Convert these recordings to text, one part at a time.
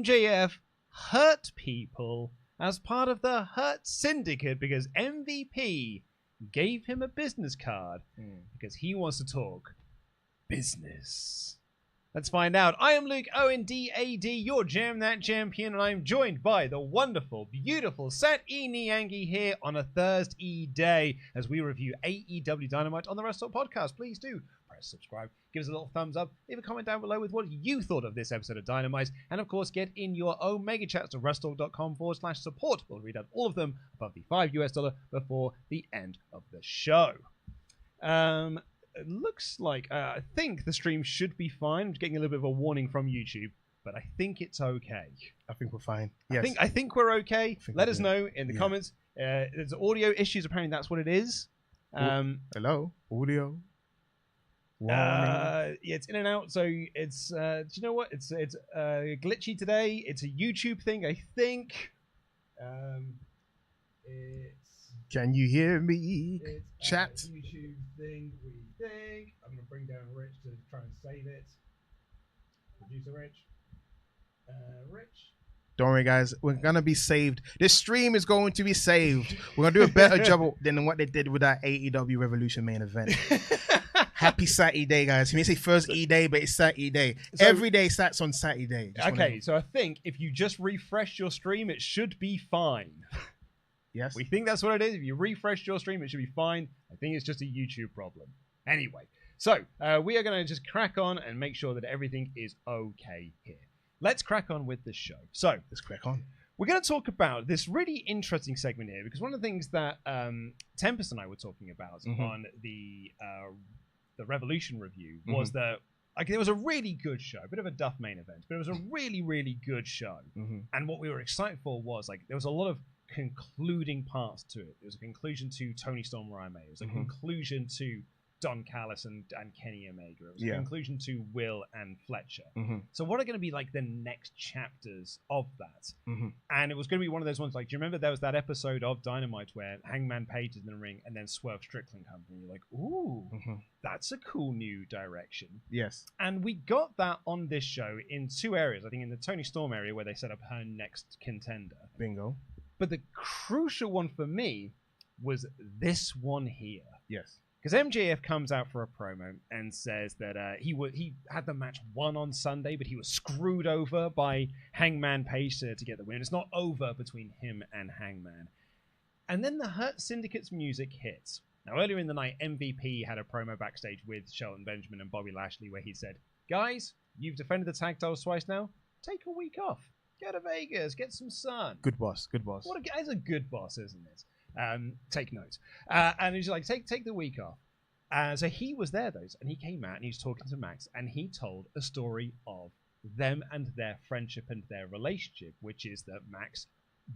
MJF hurt people as part of the Hurt Syndicate because MVP gave him a business card because he wants to talk business. Let's find out. I am Luke Owen, DAD, your Jam That Champion, and I'm joined by the wonderful, beautiful Sat E Niangi here on a Thursday day as we review AEW Dynamite on the WrestleTalk Podcast. Please do press subscribe, give us a little thumbs up, leave a comment down below with what you thought of this episode of Dynamite, and of course get in your OmegaChats to WrestleTalk.com/support. We'll read out all of them above the $5 before the end of the show. It looks like, I think the stream should be fine. I'm getting a little bit of a warning from YouTube, but I think it's okay. I think we're fine. Yes. I think we're okay. Let us know in the comments. There's audio issues. Apparently that's what it is. Hello? Audio? Yeah, it's in and out. So it's, do you know what? It's glitchy today. It's a YouTube thing, I think. Can you hear me? It's Chat. a YouTube thing, we think. I'm going to bring down Rich to try and save it. Producer Rich. Rich. Don't worry, guys. We're going to be saved. This stream is going to be saved. We're going to do a better job than what they did with that AEW Revolution main event. Happy Saturday, guys. You may say Thursday day, but it's Saturday. So, every day starts on Saturday. Okay, so I think if you just refresh your stream, it should be fine. Yes. We think that's what it is. If you refresh your stream, it should be fine. I think it's just a YouTube problem. Anyway, so we are going to just crack on and make sure that everything is okay here. Let's crack on with the show. So let's crack on. We're going to talk about this really interesting segment here because one of the things that Tempest and I were talking about on the Revolution review was that it was a really good show, a bit of a duff main event, but it was a really, really good show. And what we were excited for was there was a lot of concluding parts to it. There was a conclusion to Toni Storm Raime. It was a conclusion to Don Callis and Kenny Omega. It was a conclusion to Will and Fletcher. So what are going to be the next chapters of that? And it was going to be one of those ones do you remember there was that episode of Dynamite where Hangman Page is in the ring and then Swerve Strickland comes and you're like, ooh, that's a cool new direction. Yes. And we got that on this show in two areas. I think in the Toni Storm area where they set up her next contender. Bingo. But the crucial one for me was this one here. Yes. Because MJF comes out for a promo and says that he had the match won on Sunday, but he was screwed over by Hangman Page to get the win. It's not over between him and Hangman. And then the Hurt Syndicate's music hits. Now, earlier in the night, MVP had a promo backstage with Shelton Benjamin and Bobby Lashley where he said, guys, you've defended the tag titles twice now. Take a week off. Go to Vegas. Get some sun. Good boss. Good boss. What a guy's a good boss, isn't it? Take note. And he's like, take the week off. So he was there, though, and he came out and he was talking to Max, and he told a story of them and their friendship and their relationship, which is that Max,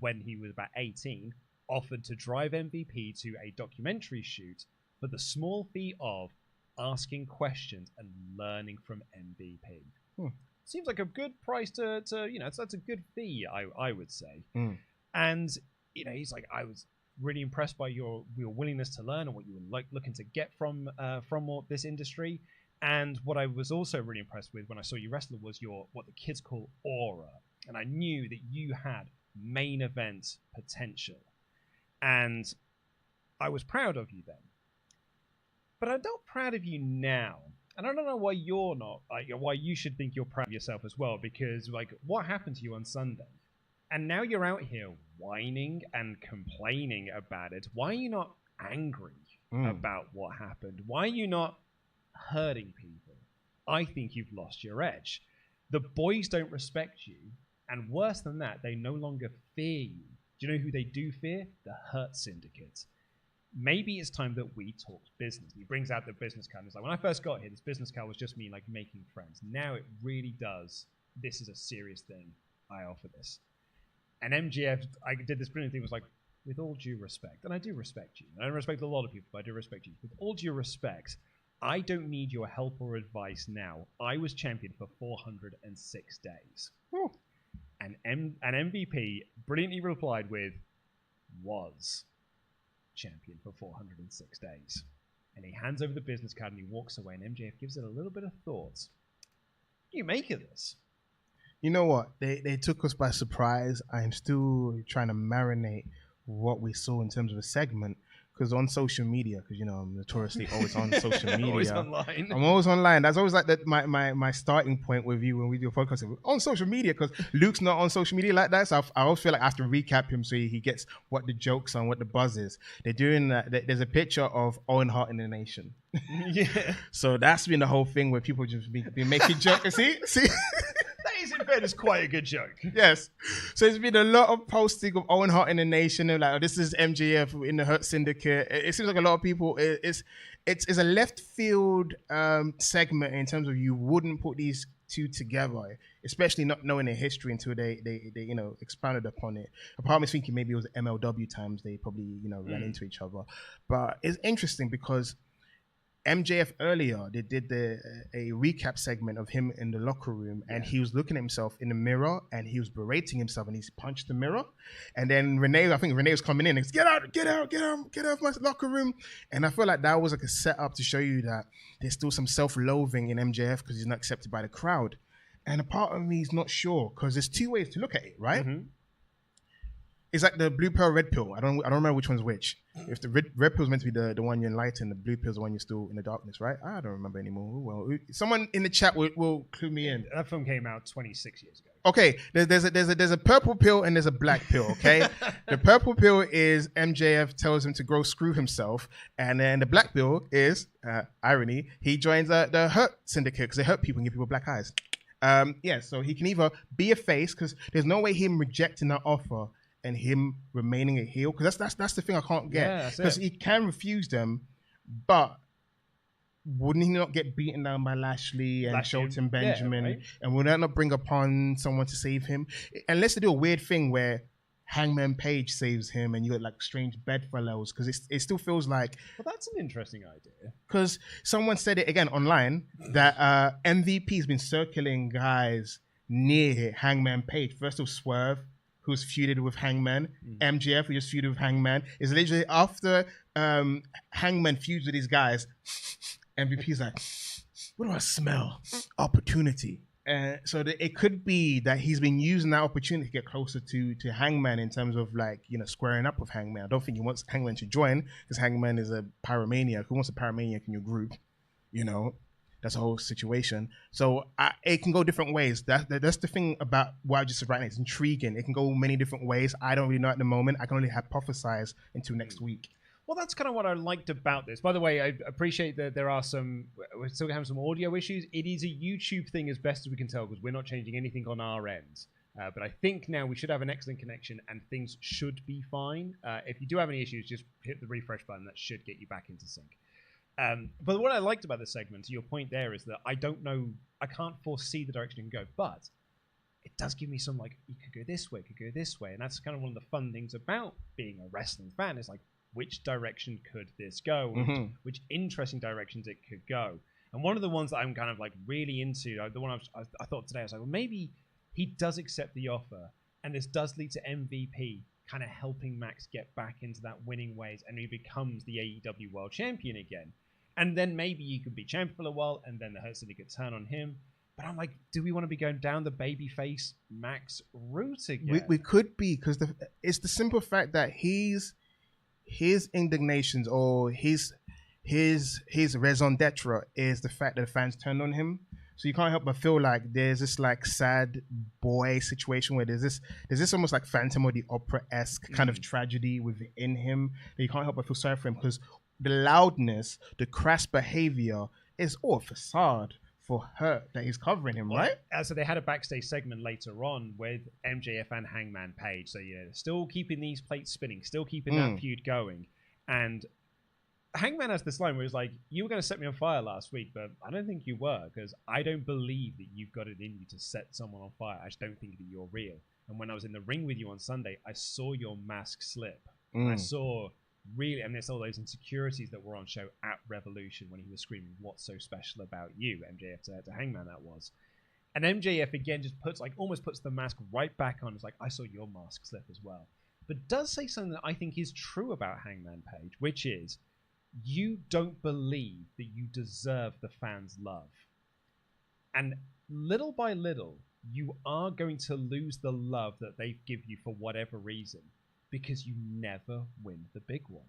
when he was about 18, offered to drive MVP to a documentary shoot for the small fee of asking questions and learning from MVP. Seems like a good price to that's a good fee, I would say. And he's like, I was really impressed by your willingness to learn and what you were looking to get from this industry. And what I was also really impressed with when I saw you wrestle was your what the kids call aura. And I knew that you had main event potential. And I was proud of you then. But I'm not proud of you now. And I don't know why you're not, why you should think you're proud of yourself as well, because what happened to you on Sunday? And now you're out here whining and complaining about it. Why are you not angry about what happened? Why are you not hurting people? I think you've lost your edge. The boys don't respect you, and worse than that, they no longer fear you. Do you know who they do fear? The Hurt Syndicate. Maybe it's time that we talk business. He brings out the business card. It's like, when I first got here, this business card was just me making friends. Now it really does. This is a serious thing. I offer this. And MJF, I did this brilliant thing, was like, with all due respect, and I do respect you. I don't respect a lot of people, but I do respect you. With all due respect, I don't need your help or advice now. I was champion for 406 days. And MVP brilliantly replied with, was champion for 406 days. And he hands over the business card and he walks away, and MJF gives it a little bit of thought. What do you make of this? You know what? They took us by surprise. I'm still trying to marinate what we saw in terms of a segment. Because on social media, because you know I'm notoriously always on social media. Always online. I'm always online. That's always like my starting point with you when we do a podcast on social media. Because Luke's not on social media like that, so I always feel like I have to recap him so he gets what the jokes are and what the buzz is. They're doing that. There's a picture of Owen Hart in the Nation. Yeah. So that's been the whole thing where people just be making jokes. See. That is, in fairness, quite a good joke. Yes. So there's been a lot of posting of Owen Hart in the Nation and like, oh, this is MJF in the Hurt Syndicate. It seems like a lot of people. It's a left field segment in terms of you wouldn't put these two together, especially not knowing their history until they expounded upon it. Apart from thinking maybe it was MLW times they probably ran into each other, but it's interesting because MJF earlier, they did a recap segment of him in the locker room, and he was looking at himself in the mirror, and he was berating himself, and he's punched the mirror. And then I think Renee was coming in and get out of my locker room. And I feel like that was like a setup to show you that there's still some self-loathing in MJF because he's not accepted by the crowd. And a part of me is not sure because there's two ways to look at it, right? Mm-hmm. It's like the blue pill, red pill. I don't remember which one's which. If the red pill is meant to be the one you're enlightened, the blue pill is the one you're still in the darkness, right? I don't remember anymore. Well, someone in the chat will clue me in. That film came out 26 years ago. Okay, there's a purple pill and there's a black pill. Okay, the purple pill is MJF tells him to go screw himself, and then the black pill is irony. He joins the Hurt Syndicate because they hurt people and give people black eyes. So he can either be a face because there's no way him rejecting that offer and him remaining a heel, because that's the thing I can't get. Because he can refuse them, but wouldn't he not get beaten down by Lashley and Shelton Benjamin? Yeah, right? And would that not bring upon someone to save him? Unless they do a weird thing where Hangman Page saves him and you get like strange bedfellows, because it still feels like... Well, that's an interesting idea. Because someone said it again online that MVP has been circling guys near Hangman Page. First of Swerve, who's feuded with Hangman, MJF, who just feuded with Hangman. Is literally after Hangman feuds with these guys, MVP's like, what do I smell? Opportunity. So it could be that he's been using that opportunity to get closer to Hangman in terms of like, squaring up with Hangman. I don't think he wants Hangman to join because Hangman is a pyromaniac. Who wants a pyromaniac in your group? That's a whole situation. So it can go different ways. That's the thing about what I just said right now. It's intriguing. It can go many different ways. I don't really know at the moment. I can only hypothesize until next week. Well, that's kind of what I liked about this. By the way, I appreciate that we're still having some audio issues. It is a YouTube thing as best as we can tell because we're not changing anything on our end. But I think now we should have an excellent connection and things should be fine. If you do have any issues, just hit the refresh button. That should get you back into sync. But what I liked about this segment, to your point there, is that I don't know, I can't foresee the direction it can go, but it does give me some, like, you could go this way, and that's kind of one of the fun things about being a wrestling fan, is like, which direction could this go, which interesting directions it could go. And one of the ones that I'm kind of, like, really into, the one I thought today, I was like, well, maybe he does accept the offer, and this does lead to MVP kind of helping Max get back into that winning ways, and he becomes the AEW World Champion again. And then maybe you could be champion for a while, and then the Hurt Syndicate turn on him. But I'm like, do we want to be going down the babyface Max route again? We could be, because it's the simple fact that his indignations or his raison d'etre is the fact that the fans turned on him. So you can't help but feel like there's this like sad boy situation where there's this almost like Phantom of the Opera-esque kind of tragedy within him that you can't help but feel sorry for him, because the loudness, the crass behavior is all a facade for Hurt that he's covering him, right? So they had a backstage segment later on with MJF and Hangman Page. So still keeping these plates spinning, still keeping that feud going. And Hangman has this line where he's like, you were going to set me on fire last week, but I don't think you were, because I don't believe that you've got it in you to set someone on fire. I just don't think that you're real. And when I was in the ring with you on Sunday, I saw your mask slip. I saw there's all those insecurities that were on show at Revolution when he was screaming, what's so special about you, MJF to Hangman that was. And MJF again just almost puts the mask right back on. It's like, I saw your mask slip as well. But does say something that I think is true about Hangman Page, which is, you don't believe that you deserve the fans' love. And little by little, you are going to lose the love that they give you for whatever reason because you never win the big one.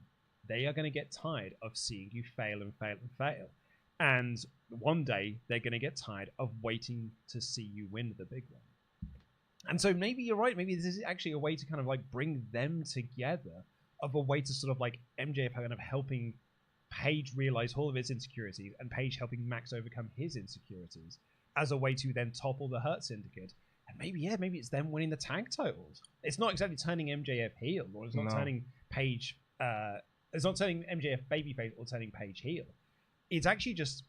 They are going to get tired of seeing you fail and fail and fail. And one day they're going to get tired of waiting to see you win the big one. And so maybe you're right. Maybe this is actually a way to kind of like bring them together, of a way to sort of like MJF kind of helping Paige realize all of his insecurities and Paige helping Max overcome his insecurities as a way to then topple the Hurt Syndicate. And maybe it's them winning the tag titles. It's not exactly turning MJF heel, or it's not turning Paige, it's not turning MJF babyface or turning Paige heel. It's actually just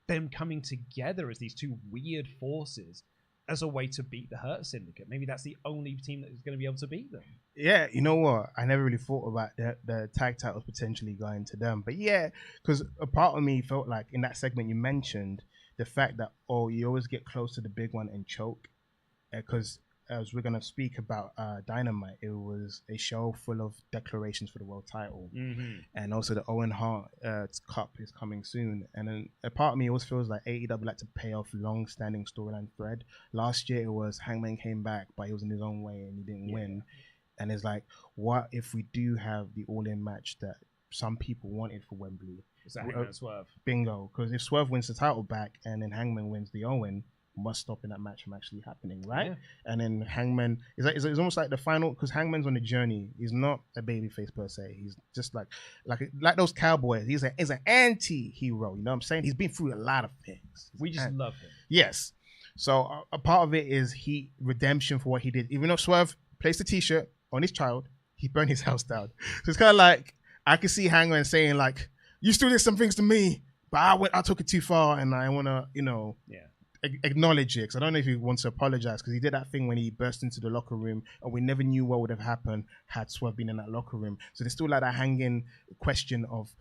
them coming together as these two weird forces as a way to beat the Hurt Syndicate. Maybe that's the only team that is going to be able to beat them. Yeah, you know what? I never really thought about the tag titles potentially going to them. But yeah, because a part of me felt like in that segment you mentioned the fact that, you always get close to the big one and choke. Because as we're going to speak about Dynamite, it was a show full of declarations for the world title. Mm-hmm. And also the Owen Hart Cup is coming soon. And then a part of me always feels like AEW like to pay off long-standing storyline thread. Last year it was Hangman came back, but he was in his own way and he didn't win. And it's like, what if we do have the all-in match that some people wanted for Wembley? Is that Hangman and Swerve? Bingo. Because if Swerve wins the title back and then Hangman wins the Owen, must stop in that match from actually happening, right? Yeah. And then Hangman it's almost like the final, because Hangman's on the journey. He's not a babyface per se. He's just like those cowboys. He's an anti-hero. You know what I'm saying? He's been through a lot of things. We just love him. Yes. So a part of it is redemption for what he did. Even though Swerve placed a T-shirt on his child, he burned his house down. So it's kind of like I can see Hangman saying like, "You still did some things to me, but I took it too far, and I want to, acknowledge it." Because I don't know if he wants to apologize, because he did that thing when he burst into the locker room and we never knew what would have happened had Swerve been in that locker room. So there's still like that hanging question of,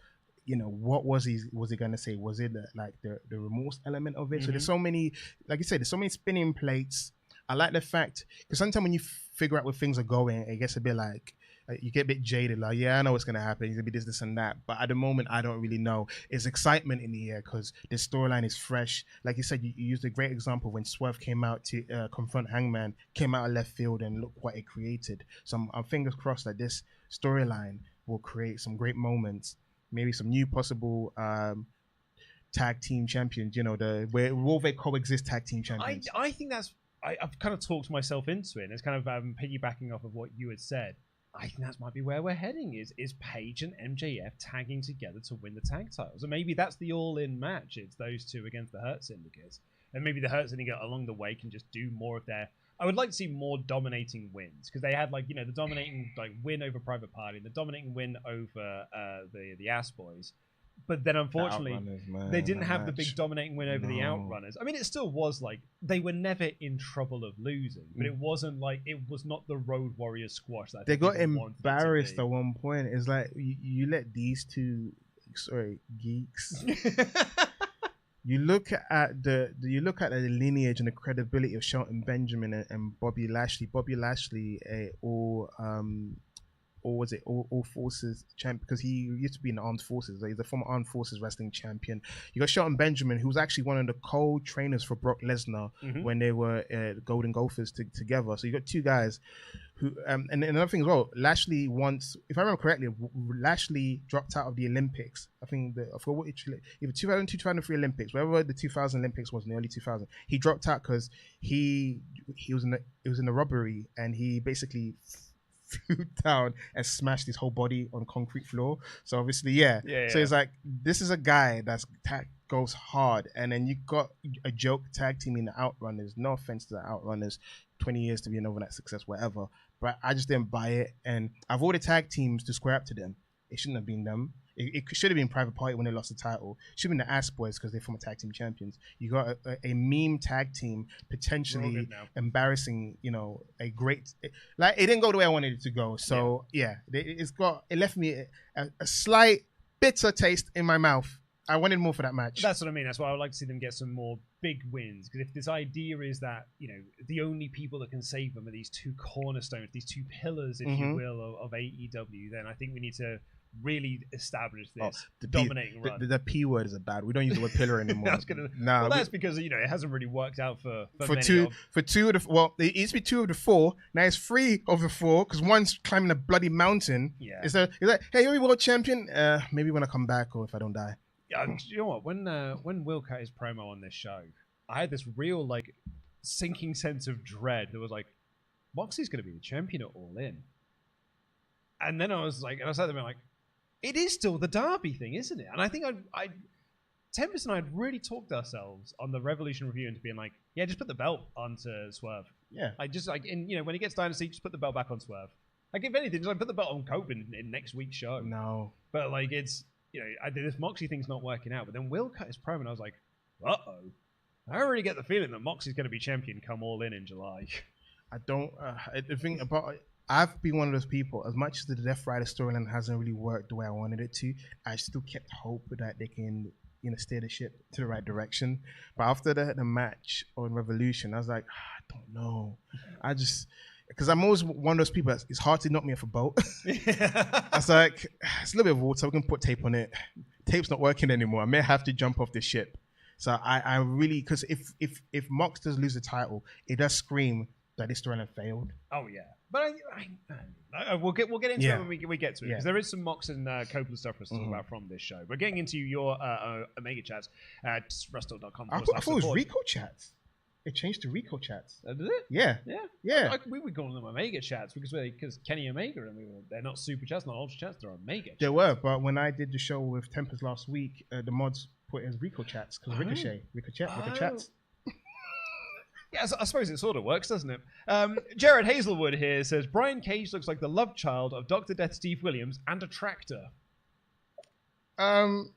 what was he going to say? Was it like the remorse element of it? Mm-hmm. So there's so many, like you said, there's so many spinning plates. I like the fact, because sometimes when you figure out where things are going, it gets a bit like, you get a bit jaded, like, yeah, I know what's going to happen. It's going to be this, and that. But at the moment, I don't really know. It's excitement in the air because the storyline is fresh. Like you said, you used a great example when Swerve came out to confront Hangman, came out of left field, and look what it created. So I'm fingers crossed that this storyline will create some great moments, maybe some new possible tag team champions, where will they coexist tag team champions? I think that's, I've kind of talked myself into it, and it's kind of piggybacking off of what you had said. I think that might be where we're heading, is Paige and MJF tagging together to win the tag titles. And maybe that's the all-in match. It's those two against the Hurt Syndicate. And maybe the Hurt Syndicate along the way can just do more of their... I would like to see more dominating wins, because they had the dominating win over Private Party, and the dominating win over the Ass Boys. But then, unfortunately, they didn't have the big dominating win over the Outrunners. I mean, it still was they were never in trouble of losing, but it wasn't it was not the Road Warriors squash that they got embarrassed at one point. It's like you let these two, geeks. You look at the lineage and the credibility of Shelton Benjamin and Bobby Lashley. Bobby Lashley, all forces champ, because he used to be in the armed forces. He's a former armed forces wrestling champion. You got Shelton Benjamin, who's actually one of the co-trainers for Brock Lesnar when they were Golden Gophers together. So you got two guys who, and another thing as well, Lashley once, if I remember correctly, Lashley dropped out of the Olympics. I forgot what either 2002, 2003 Olympics, wherever the 2000 Olympics was in the early 2000s. He dropped out because he was in the robbery, and he basically flew down and smashed his whole body on concrete floor. So obviously, So it's like, this is a guy that's goes hard, and then you got a joke tag team in the Outrunners. No offense to the Outrunners, 20 years to be an overnight success, whatever. But I just didn't buy it, and I've ordered tag teams to square up to them. It shouldn't have been them. It should have been Private Party when they lost the title. It should have been the Ass Boys because they're former tag team champions. You got a meme tag team potentially embarrassing, a great... it didn't go the way I wanted it to go. So, it left me a slight bitter taste in my mouth I wanted more for that match. That's what I mean. That's why I would like to see them get some more big wins. Because if this idea is that, the only people that can save them are these two cornerstones, these two pillars, if you will, of AEW, then I think we need to really establish this dominating run. The P word is a bad. We don't use the word pillar anymore. That's because it hasn't really worked out for two of the. Well, it used to be 2 of the 4. Now it's 3 of the 4 because one's climbing a bloody mountain. Yeah. Is that hey, are you world champion? Maybe when I come back or if I don't die. Yeah, you know what? When Will cut his promo on this show, I had this real sinking sense of dread. That was like, Moxley's going to be the champion at All In, and then I was sat there like, it is still the Derby thing, isn't it? And I think Tempest and I had really talked ourselves on the Revolution review into being like, yeah, just put the belt onto Swerve. Yeah, when he gets Dynasty, just put the belt back on Swerve. If anything, just put the belt on Copen in next week's show. No, but it's. This Moxley thing's not working out. But then Will cut his promo, and I was like, uh-oh. I already get the feeling that Moxley's going to be champion come All In July. I don't... the thing about... I've been one of those people, as much as the Death Rider storyline hasn't really worked the way I wanted it to, I still kept hope that they can, steer the ship to the right direction. But after the match on Revolution, I was like, I don't know. Because I'm always one of those people, it's hard to knock me off a boat. I was like, it's a little bit of water, we can put tape on it. Tape's not working anymore. I may have to jump off the ship. So I really, because if Mox does lose the title, it does scream that this storyline failed. Oh, yeah. But we'll get into it when we get to it. Because there is some Mox and Copeland stuff for us to talk about from this show. But getting into your Omega chats at WrestleTalk.com. I thought it was Rico chats. It changed to Rico chats. Did it? Yeah. Yeah. We were calling them Omega chats because Kenny Omega and they're not super chats, not ultra chats, they're Omega chats. They were, but when I did the show with Tempest last week, the mods put it as Rico chats because Ricochet. Rico chats. Yeah, I suppose it sort of works, doesn't it? Jared Hazelwood here says, Brian Cage looks like the love child of Dr. Death Steve Williams and a tractor.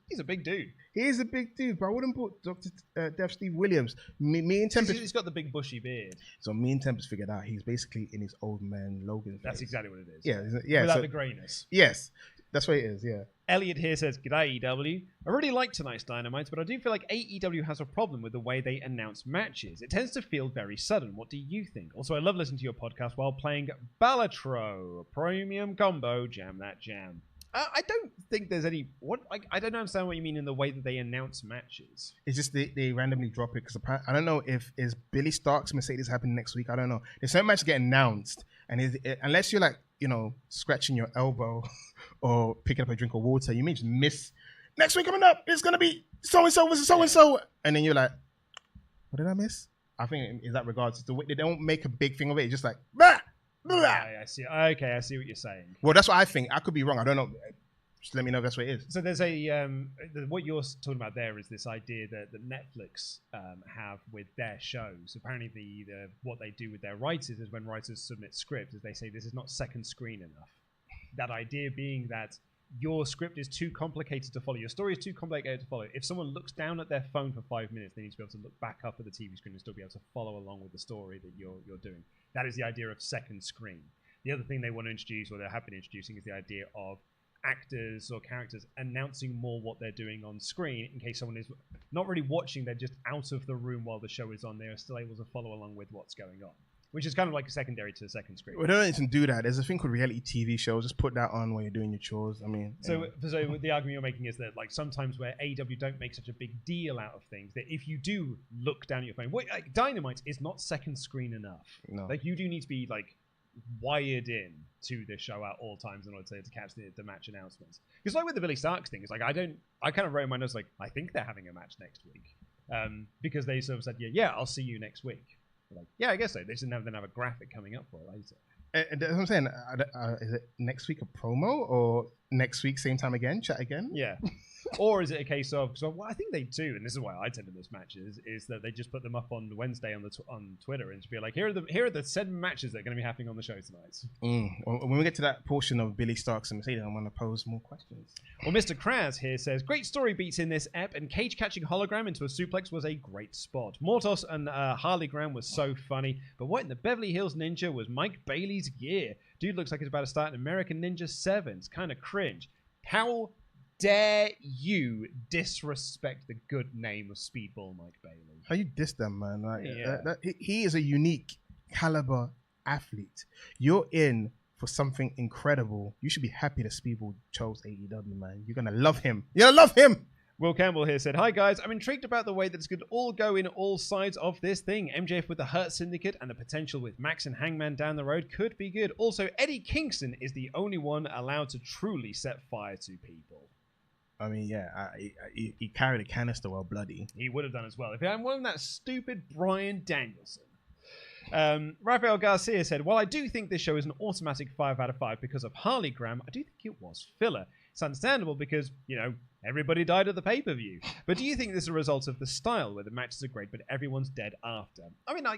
He's a big dude. He is a big dude, but I wouldn't put Dr. Death Steve Williams. Me and Tempest... He's got the big bushy beard. So me and Tempest figured out he's basically in his old man Logan phase. That's exactly what it is. Yeah. Without the greyness. Yes. That's what it is, yeah. Elliot here says, G'day, AEW. I really like tonight's Dynamite, but I do feel like AEW has a problem with the way they announce matches. It tends to feel very sudden. What do you think? Also, I love listening to your podcast while playing Balatro, a premium combo, jam that jam. I don't think there's any... I don't understand what you mean in the way that they announce matches. It's just they randomly drop it because I don't know if is Billy Stark's Mercedes happening next week. I don't know. There's so much get announced, and unless you're scratching your elbow or picking up a drink of water, you may just miss. Next week coming up, it's gonna be so and so versus so and so, and then you're like, what did I miss? I think in that regards, the way they don't make a big thing of it. It's just like, bah! I see. Okay, I see what you're saying. Well, that's what I think. I could be wrong. I don't know. Just let me know if that's what it is. So there's what you're talking about there is this idea that Netflix have with their shows. Apparently, what they do with their writers is when writers submit scripts, is they say this is not second screen enough. That idea being that your script is too complicated to follow. Your story is too complicated to follow. If someone looks down at their phone for 5 minutes, they need to be able to look back up at the TV screen and still be able to follow along with the story that you're doing. That is the idea of second screen. The other thing they want to introduce, or they have been introducing, is the idea of actors or characters announcing more what they're doing on screen in case someone is not really watching, they're just out of the room while the show is on. They're still able to follow along with what's going on, which is kind of like a secondary to the second screen. We don't need to do that. There's a thing called reality TV shows. Just put that on when you're doing your chores. I mean, so the argument you're making is that sometimes where AEW don't make such a big deal out of things, that if you do look down at your phone, Dynamite is not second screen enough. No. You do need to be wired in to this show at all times in order to catch the match announcements. Because with the Billy Starks thing, it's I kind of wrote in my notes I think they're having a match next week, because they sort of said I'll see you next week. Yeah, I guess so. They just didn't have a graphic coming up for it later. And that's what I'm saying. Is it next week a promo or next week same time again, chat again? Yeah. Or is it a case of, because what I think they do, and this is why I tend to miss matches, is that they just put them up on Wednesday on Twitter and just be like, here are the 7 matches that are going to be happening on the show tonight. Well, when we get to that portion of Billy Starks and Mercedes, I want to pose more questions. Well, Mr. Kraz here says, great story beats in this ep, and Cage catching Hologram into a suplex was a great spot. Mortos and Harleygram was so funny, but what in the Beverly Hills Ninja was Mike Bailey's gear? Dude looks like he's about to start an American Ninja 7. It's kind of cringe. How dare you disrespect the good name of Speedball Mike Bailey? How you diss them, man? Like, Yeah. he is a unique caliber athlete. You're in for something incredible. You should be happy that Speedball chose AEW, man. You're gonna love him. You're gonna love him. Will Campbell here said, "Hi guys, I'm intrigued about the way that it's going to all go in all sides of this thing. MJF with the Hurt Syndicate and the potential with Max and Hangman down the road could be good. Also, Eddie Kingston is the only one allowed to truly set fire to people." I mean, yeah, he carried a canister while bloody. He would have done as well if he hadn't won that stupid Bryan Danielson. Rafael Garcia said, "While I do think this show is an automatic 5 out of 5 because of Hologram, I do think it was filler. It's understandable because, you know, everybody died at the pay-per-view. But do you think this is a result of the style where the matches are great but everyone's dead after?" I mean, I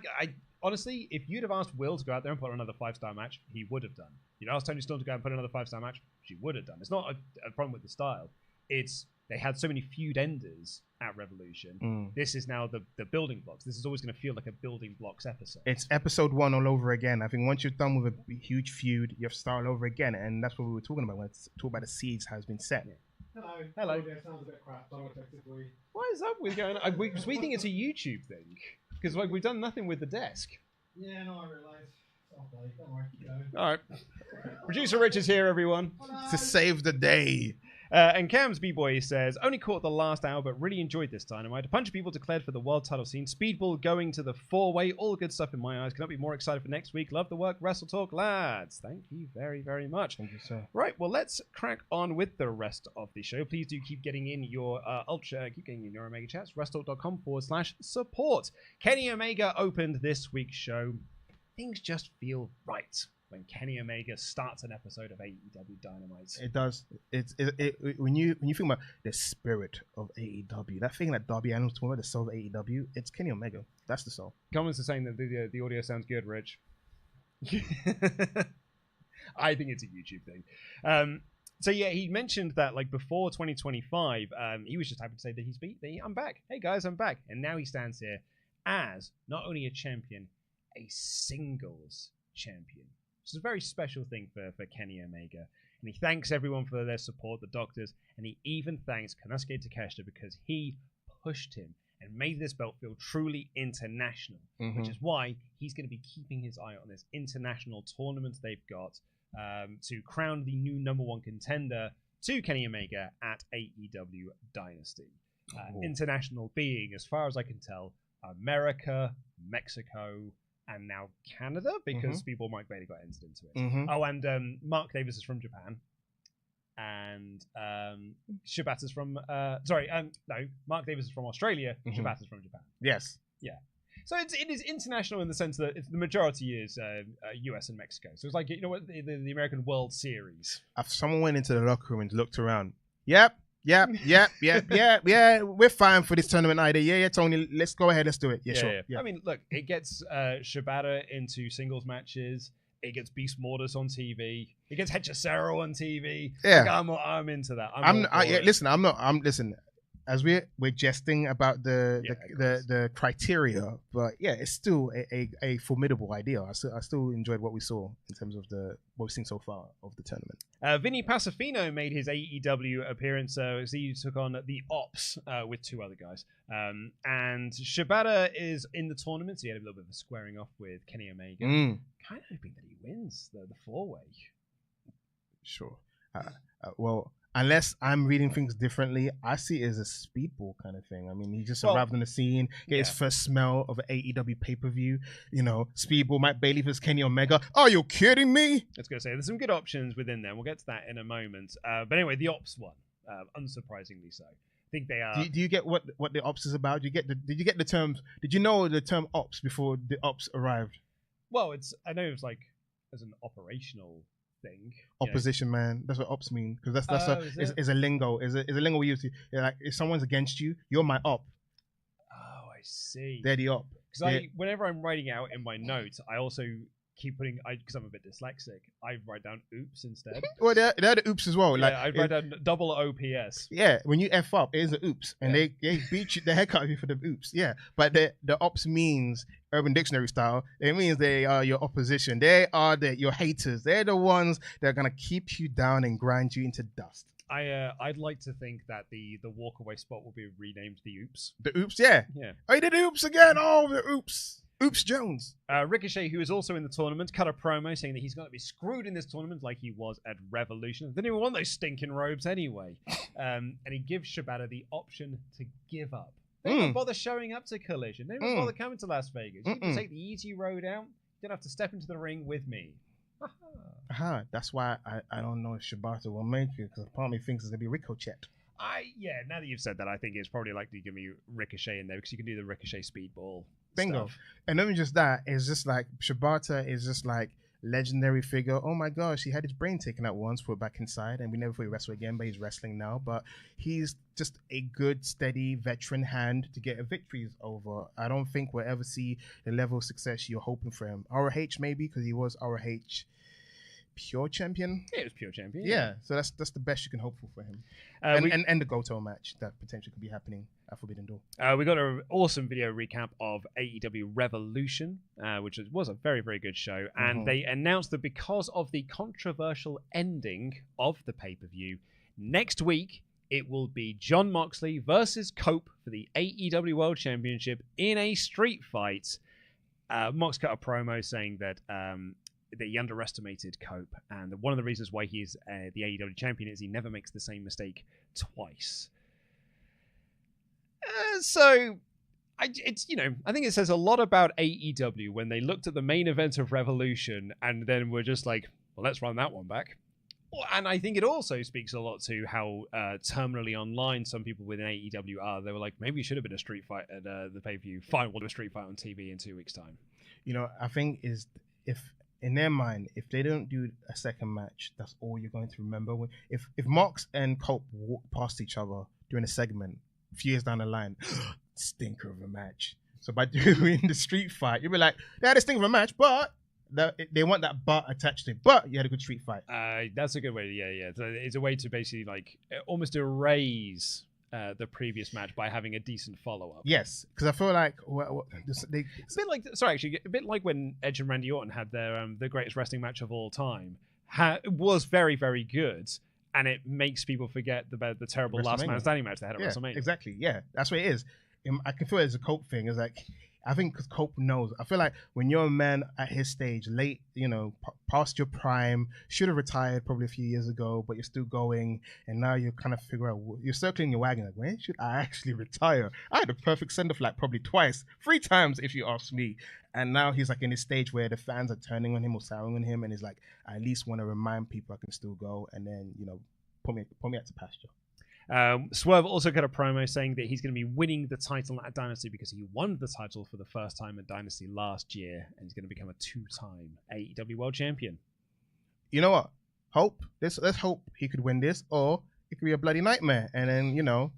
honestly, if you'd have asked Will to go out there and put on another 5-star match, he would have done. You'd asked Toni Storm to go and put another 5-star match, she would have done. It's not a problem with the style. It's they had so many feud enders at Revolution. This is now the building blocks. This is always going to feel like a building blocks episode. It's episode 1 all over again. I think once you're done with a huge feud, you have to start all over again. And that's what we were talking about when we talk about the seeds has been set. Yeah. Hello. Hello. Yeah, sounds a bit crap. So I'm gonna text it for you. What is up with going on? We think it's a YouTube thing. Because like, we've done nothing with the desk. Yeah, no, I realise. Okay, don't worry. Keep going. All right. Producer Rich is here, everyone. To save the day. And Cam's B-Boy says, "Only caught the last hour, but really enjoyed this Dynamite. A bunch of people declared for the world title scene. Speedball going to the 4-way. All good stuff in my eyes. Cannot be more excited for next week. Love the work. WrestleTalk, lads." Thank you very, very much. Thank you, sir. Right, well, let's crack on with the rest of the show. Please do keep getting in your Omega Chats. WrestleTalk.com/support. Kenny Omega opened this week's show. Things just feel right when Kenny Omega starts an episode of AEW Dynamite. It does. When you think about the spirit of AEW, that thing that Darby Allin's talking about, the soul of AEW, it's Kenny Omega. That's the soul. Comments are saying that the audio sounds good, Rich. I think it's a YouTube thing. So yeah, he mentioned that like before 2025, he was just happy to say that I'm back. Hey guys, I'm back. And now he stands here as not only a champion, a singles champion. Which is a very special thing for Kenny Omega. And he thanks everyone for their support, the doctors, and he even thanks Konosuke Takeshita because he pushed him and made this belt feel truly international, which is why he's going to be keeping his eye on this international tournament they've got to crown the new #1 contender to Kenny Omega at AEW Dynasty. International being, as far as I can tell, America, Mexico, and now Canada, because Speedball Mike Bailey got entered into it. Oh, and Mark Davis is from Japan. And Shibata's from... Mark Davis is from Australia. Shibata's from Japan. Yes. Yeah. So it is international in the sense that the majority is US and Mexico. So it's like, you know what, the American World Series. If someone went into the locker room and looked around, yeah, we're fine for this tournament either. Yeah, Tony, let's go ahead, let's do it. Yeah, sure. Yeah. I mean, look, it gets Shibata into singles matches. It gets Beast Mortos on TV. It gets Hechicero on TV. Yeah, like, I'm into that. Listen. As we're jesting about the criteria, but yeah, it's still a formidable idea. I still enjoyed what we saw in terms of what we've seen so far of the tournament. Vinny Pacifico made his AEW appearance as he took on the Opps with 2 other guys. And Shibata is in the tournament, so he had a little bit of a squaring off with Kenny Omega. Kind of hoping that he wins the 4-way. Sure. Well, unless I'm reading things differently, I see it as a Speedball kind of thing. I mean, he just arrived on the scene, get his first smell of an AEW pay-per-view. You know, Speedball, Mike Bailey versus Kenny Omega. Are you kidding me? I was going to say, there's some good options within there. We'll get to that in a moment. But anyway, the Opps one, unsurprisingly so. I think they are... Do you get what the Opps is about? Did you get the terms? Did you know the term Opps before the Opps arrived? Well, I know it's like as an operational thing. Opposition, man. That's what Opps mean. Because that's a lingo. Is a lingo we use to, like, if someone's against you, you're my op. Oh, I see. They're the op. Because whenever I'm writing out in my notes, I also keep putting, because I'm a bit dyslexic, I write down oops instead. Well, they're the oops as well. Yeah, I write down double OPS. Yeah, when you F up, it is an oops. And they beat you the heck out of you for the oops. Yeah, but the ops means, Urban Dictionary style, it means they are your opposition. They are your haters. They're the ones that are going to keep you down and grind you into dust. I'd like to think that the walkaway spot will be renamed the Oops. The Oops, yeah. Oh, he did the Oops again. Oh, the Oops. Oops Jones. Ricochet, who is also in the tournament, cut a promo saying that he's going to be screwed in this tournament like he was at Revolution. They didn't even want those stinking robes anyway. And he gives Shibata the option to give up. They didn't bother showing up to Collision. They didn't bother coming to Las Vegas. You can take the easy road out. You don't have to step into the ring with me. That's why I don't know if Shibata will make it, because part of me thinks it's going to be Ricochet. Now that you've said that, I think it's probably likely to give me Ricochet in there, because you can do the Ricochet speedball Bingo. stuff. And not even just that, it's just like Shibata is just like legendary figure. Oh my gosh, he had his brain taken out once, put back inside, and we never thought he'd wrestle again, but he's wrestling now. But he's just a good, steady veteran hand to get victories over. I don't think we'll ever see the level of success you're hoping for him. ROH maybe, because he was ROH pure champion. Yeah, it was pure champion. Yeah, so that's the best you can hope for him. And the Goto match that potentially could be happening at Forbidden Door. We got an awesome video recap of AEW Revolution, which was a very, very good show. And they announced that because of the controversial ending of the pay-per-view, next week it will be Jon Moxley versus Cope for the AEW World Championship in a street fight. Mox cut a promo saying that he underestimated Cope, and one of the reasons why he's the AEW champion is he never makes the same mistake twice. I think it says a lot about AEW when they looked at the main event of Revolution and then were just like, well, let's run that one back. And I think it also speaks a lot to how terminally online some people within AEW are. They were like, maybe it should have been a street fight at the pay-per-view. Fine, we'll do a street fight on TV in 2 weeks' time. I think if in their mind, if they don't do a second match, that's all you're going to remember. If Mox and Cope walk past each other during a segment, a few years down the line, stinker of a match. So by doing the street fight, you'll be like, they had a stinker of a match, but they want that but attached to it. But you had a good street fight. That's a good way. Yeah. So it's a way to basically like almost erase the previous match by having a decent follow-up. Yes, because I feel like it's a bit like when Edge and Randy Orton had their the greatest wrestling match of all time. It was very, very good, and it makes people forget the terrible last man standing match they had at WrestleMania. Exactly. Yeah, that's what it is. I can feel it as a Cope thing. It's like, I think because Cope knows. I feel like when you're a man at his stage, late, past your prime, should have retired probably a few years ago, but you're still going, and now you're kind of figure out, you're circling your wagon like, when should I actually retire? I had a perfect send-off like probably 3 times if you ask me. And now he's like in this stage where the fans are turning on him or souring on him, and he's like, I at least want to remind people I can still go, and then put me out to pasture. Swerve also got a promo saying that he's going to be winning the title at Dynasty because he won the title for the first time at Dynasty last year, and he's going to become a 2-time AEW World Champion. You know what? Let's hope he could win this, or it could be a bloody nightmare. And then,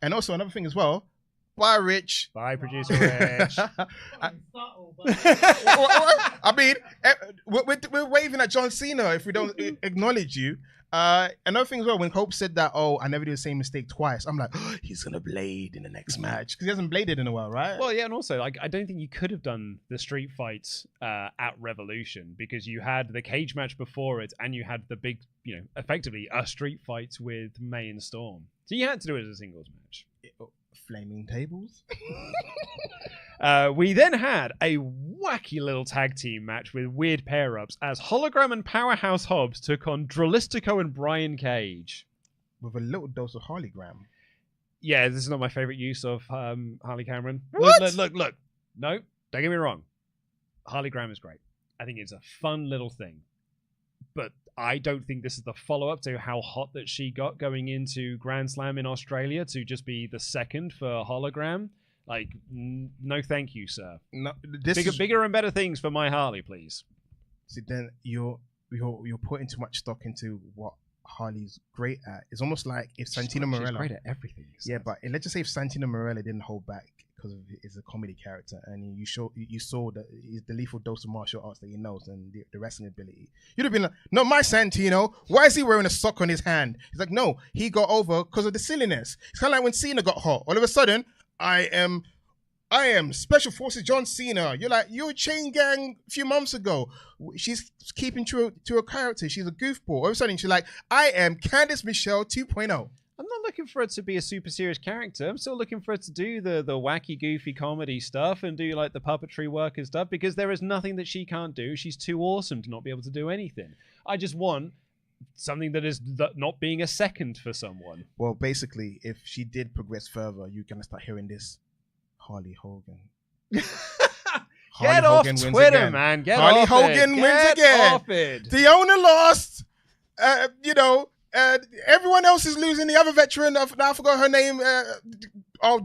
and also another thing as well. Bye, Rich. Bye, producer Rich. I mean, we're waving at John Cena if we don't acknowledge you. Another thing as well, when Hope said that, I never do the same mistake twice, I'm like, he's gonna blade in the next match because he hasn't bladed in a while, right? Well, yeah, and also, like, I don't think you could have done the street fights at Revolution because you had the cage match before it, and you had the big, effectively a street fight with May and Storm. So you had to do it as a singles match. Flaming tables. We then had a wacky little tag team match with weird pair-ups as Hologram and Powerhouse Hobbs took on Dralistico and Brian Cage. With a little dose of Hologram. Yeah, this is not my favorite use of Harley Cameron. What? Look. No, don't get me wrong. Hologram is great. I think it's a fun little thing. But I don't think this is the follow-up to how hot that she got going into Grand Slam in Australia to just be the second for Hologram. Like, no thank you, sir. No, bigger and better things for my Harley, please. See, then you're putting too much stock into what Harley's great at. It's almost like if Santino Marella... She's great at everything. Yeah, but let's just say if Santino Marella didn't hold back because he's a comedy character, and you saw that he's the lethal dose of martial arts that he knows and the wrestling ability, you'd have been like, no, my Santino, why is he wearing a sock on his hand? He's like, no, he got over because of the silliness. It's kind of like when Cena got hot. All of a sudden, I am I am Special Forces John Cena. You're like, you were Chain Gang a few months ago. She's keeping true to her character. She's a goofball. All of a sudden, she's like, I am Candice Michelle 2.0. I'm not looking for it to be a super serious character. I'm still looking for it to do the wacky, goofy comedy stuff and do like the puppetry work and stuff, because there is nothing that she can't do. She's too awesome to not be able to do anything. I just want something that is not being a second for someone. Well, basically, if she did progress further, you're going to start hearing this. Harley Hogan. Get off Twitter, man. Get Harley off Hogan it. wins Get again. Off it. The owner lost. Everyone else is losing. The other veteran, I forgot her name.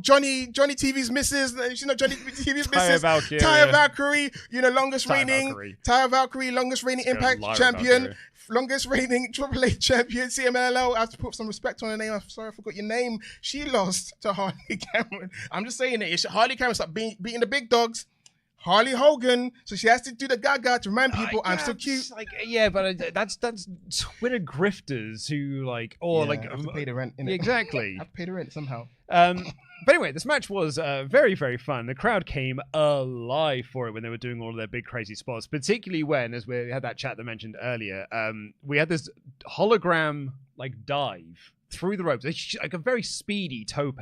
Johnny TV's missus. She's not Johnny TV's missus. Taya Valkyrie. Longest reigning Impact champion. Valkyrie. Longest reigning Triple H champion, CMLL. I have to put some respect on her name. I'm sorry, I forgot your name. She lost to Harley Cameron. I'm just saying it. Harley Cameron stopped beating the big dogs. Harley Hogan, so she has to do the gaga to remind people I'm still cute. But that's Twitter grifters who I have to pay the rent. Innit? Exactly. I have to pay the rent somehow. But anyway, this match was very, very fun. The crowd came alive for it when they were doing all of their big, crazy spots, particularly when, as we had that chat that mentioned earlier, we had this hologram dive through the ropes, like a very speedy tope.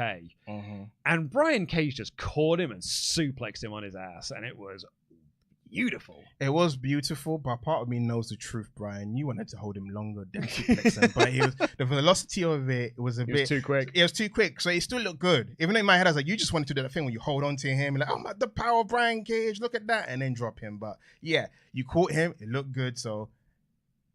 And Brian Cage just caught him and suplexed him on his ass, and it was beautiful. It was beautiful, but part of me knows the truth, Brian. You wanted to hold him longer than suplex him, but the velocity of it was a bit too quick. It was too quick, so it still looked good. Even though in my head I was like, you just wanted to do that thing when you hold on to him and like, oh my, the power of Brian Cage, look at that, and then drop him. But yeah, you caught him. It looked good, so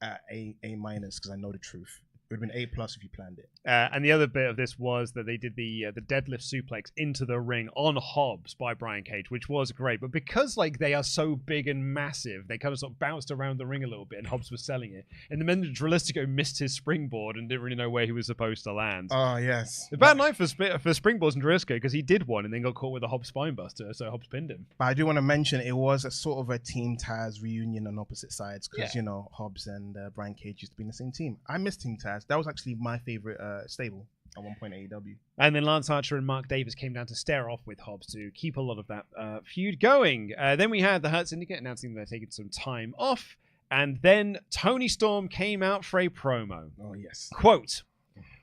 A minus because I know the truth. It would have been A+ if you planned it. And the other bit of this was that they did the deadlift suplex into the ring on Hobbs by Brian Cage, which was great. But because they are so big and massive, they kind of sort of bounced around the ring a little bit, and Hobbs was selling it. And then Dralistico missed his springboard and didn't really know where he was supposed to land. Oh, yes. A bad night for springboards and Dralistico, because he did one and then got caught with a Hobbs spinebuster, so Hobbs pinned him. But I do want to mention it was a sort of a Team Taz reunion on opposite sides, because Hobbs and Brian Cage used to be in the same team. I miss Team Taz. That was actually my favorite stable at one point AEW. And then Lance Archer and Mark Davis came down to stare off with Hobbs to keep a lot of that feud going. Then we had the Hurt Syndicate announcing they're taking some time off. And then Toni Storm came out for a promo. Oh, yes. Quote,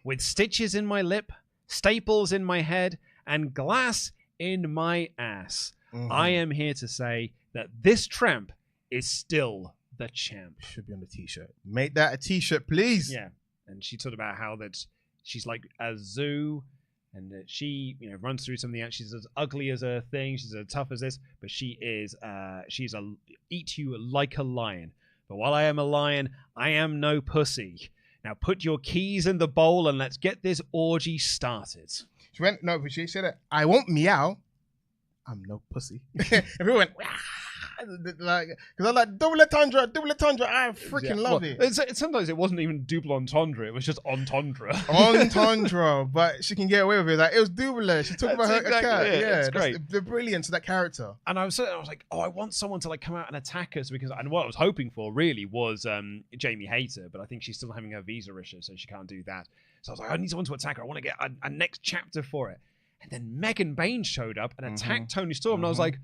with stitches in my lip, staples in my head, and glass in my ass, I am here to say that this tramp is still the champ. Should be on the t-shirt. Make that a t-shirt, please. Yeah. And she talked about how that she's like a zoo, and that she, runs through something else. She's as ugly as a thing. She's as tough as this, but she's eat you like a lion. But while I am a lion, I am no pussy. Now put your keys in the bowl and let's get this orgy started. She said that I won't meow. I'm no pussy. Everyone went, because I'm like, double entendre. I freaking love it. Sometimes it wasn't even double entendre. It was just entendre. Entendre, but she can get away with it. Like, it was double. She talked about her cat. Yeah, it's great. The brilliance of that character. And I was like, I want someone to come out and attack us, and what I was hoping for really was Jamie Hayter, but I think she's still having her visa issue, so she can't do that. So I was like, I need someone to attack her. I want to get a next chapter for it. And then Megan Bain showed up and attacked Toni Storm, and I was like,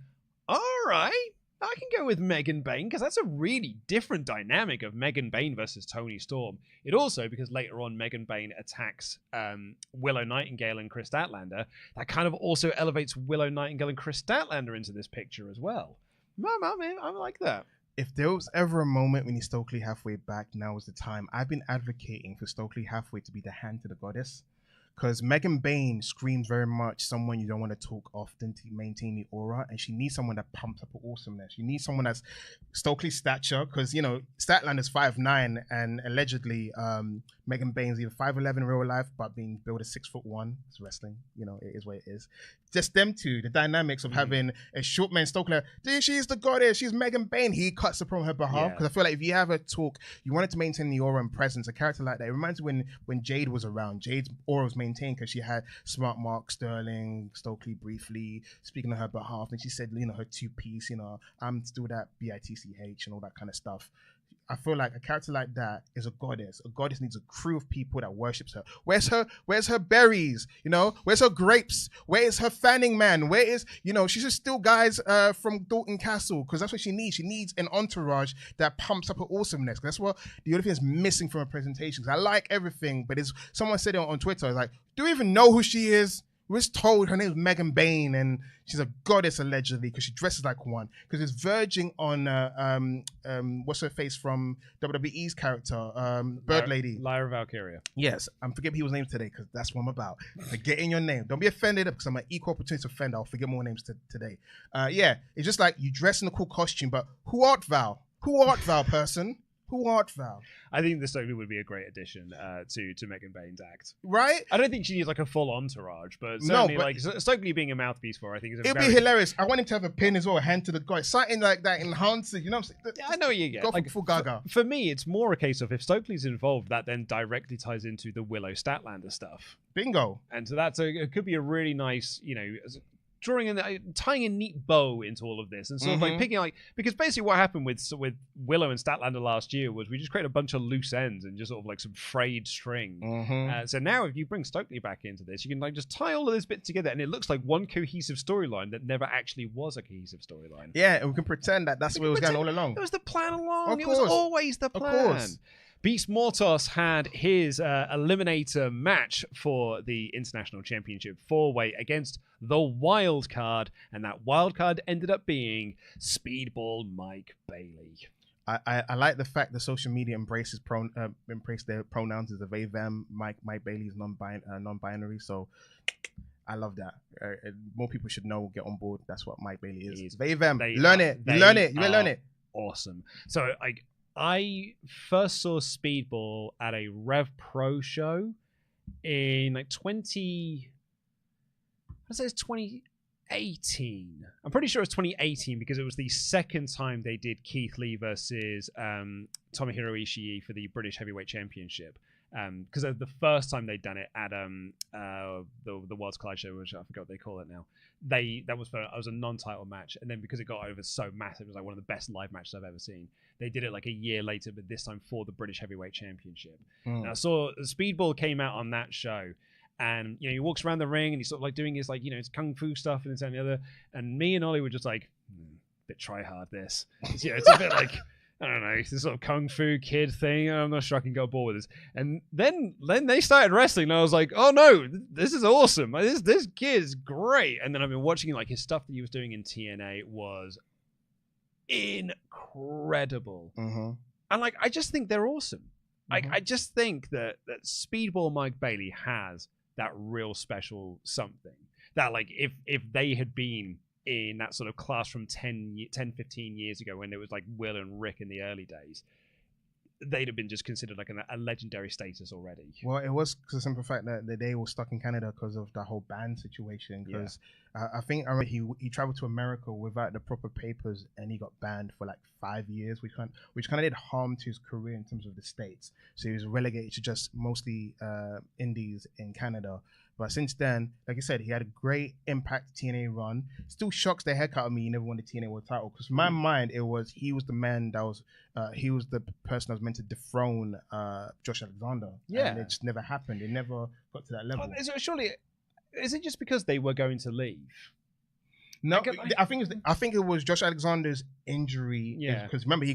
all right. I can go with Megan Bain, because that's a really different dynamic of Megan Bain versus Toni Storm. It also, because later on Megan Bain attacks Willow Nightingale and Chris Statlander, that kind of also elevates Willow Nightingale and Chris Statlander into this picture as well. I like that. If there was ever a moment when you Stokely halfway back, now is the time. I've been advocating for Stokely halfway to be the hand to the goddess. Because Megan Bain screams very much someone you don't want to talk often to maintain the aura, and she needs someone that pumps up her awesomeness. You need someone that's Stokely's stature, because Statlander's 5'9", and allegedly Megan Bain's either 5'11" in real life, but being billed as 6'1". It's wrestling, it is what it is. Just them two, the dynamics of having a short man Stokely, she's the goddess, she's Megan Bain. He cuts up on her behalf, because I feel like if you have a talk, you wanted to maintain the aura and presence. A character like that, it reminds me when Jade was around. Jade's aura was maintained because she had Smart Mark, Sterling, Stokely briefly speaking on her behalf, and she said, her two-piece, I'm still that BITCH and all that kind of stuff. I feel like a character like that is a goddess. A goddess needs a crew of people that worships her. Where's her berries? You know, where's her grapes? Where is her fanning man? Where is, you know, she should steal guys from Dalton Castle, because that's what she needs. She needs an entourage that pumps up her awesomeness. That's what the only thing is missing from her presentation. I like everything, but it's someone said it on Twitter. It's like, do we even know who she is? We was told her name is Megan Bain, and she's a goddess allegedly because she dresses like one. Because it's verging on what's her face from WWE's character, Bird Lady, Lyra Valkyria. Yes, I'm forgetting people's names today because that's what I'm about. Forgetting your name. Don't be offended because I'm an equal opportunity offender. I'll forget more names today. Yeah, it's just like you dress in a cool costume, but who art thou? Who art thou, person? Who art thou? I think the Stokely would be a great addition to Megan Bain's act. Right? I don't think she needs like a full entourage, but certainly like Stokely being a mouthpiece for her, I think is a it'd be hilarious. I want him to have a pin as well, a hand to the guy, something like that enhances. You know what I'm saying? Yeah, I know what you get. Go like, full Gaga. For me, it's more a case of if Stokely's involved, that then directly ties into the Willow Statlander stuff. Bingo. And so it could be a really nice, you know, drawing in, tying a neat bow into all of this, and sort of like picking like, because basically what happened with Willow and Statlander last year was we just created a bunch of loose ends and just sort of like some frayed string. So now if you bring Stokely back into this, you can like just tie all of this bit together, and it looks like one cohesive storyline that never actually was a cohesive storyline. Yeah, and we can pretend that that's where it was going all along. It was the plan along. Of It course. was always the plan. Of course. Beast Mortos had his eliminator match for the International Championship 4-way against the wild card, and that wild card ended up being Speedball Mike Bailey. I like the fact that social media embrace their pronouns as a they them. Mike Bailey is non-binary, so I love that. More people should know, get on board. That's what Mike Bailey is. They them. Learn it. You learn it. Awesome. So I first saw Speedball at a Rev Pro show in like 2018. I'm pretty sure it was 2018 because it was the second time they did Keith Lee versus Tomohiro Ishii for the British Heavyweight Championship. Because the first time they'd done it at the World's Collide show, which I forgot what they call it now, that was a non-title match, and then because it got over so massive, it was like one of the best live matches I've ever seen. They did it like a year later, but this time for the British Heavyweight Championship. And I saw Speedball came out on that show, and you know he walks around the ring and he's sort of like doing his like, you know, his kung fu stuff and this and the other, and me and Ollie were just like, bit try hard this. It's, you know, it's a bit like, I don't know, this sort of kung fu kid thing. I'm not sure I can go board with this. And then they started wrestling, and I was like, oh no, this is awesome. This kid is great. And then I've been watching like his stuff that he was doing in TNA was incredible. And like, I just think they're awesome. I just think that Speedball Mike Bailey has that real special something that, like, if they had been in that sort of class from 10, 15 years ago when it was like Will and Rick in the early days, they'd have been just considered like a legendary status already. Well, it was because of the simple fact that they were stuck in Canada because of the whole ban situation. Because I think he traveled to America without the proper papers, and he got banned for like 5 years, which kind of did harm to his career in terms of the States. So he was relegated to just mostly indies in Canada. But since then, like I said, he had a great Impact TNA run. Still shocks the heck out of me he never won the TNA World title. Because in my mind, he was the man that was, he was the person that was meant to dethrone Josh Alexander. Yeah. And it just never happened. It never got to that level. Surely, is it just because they were going to leave? No, I think it was Josh Alexander's injury. Yeah. Because remember,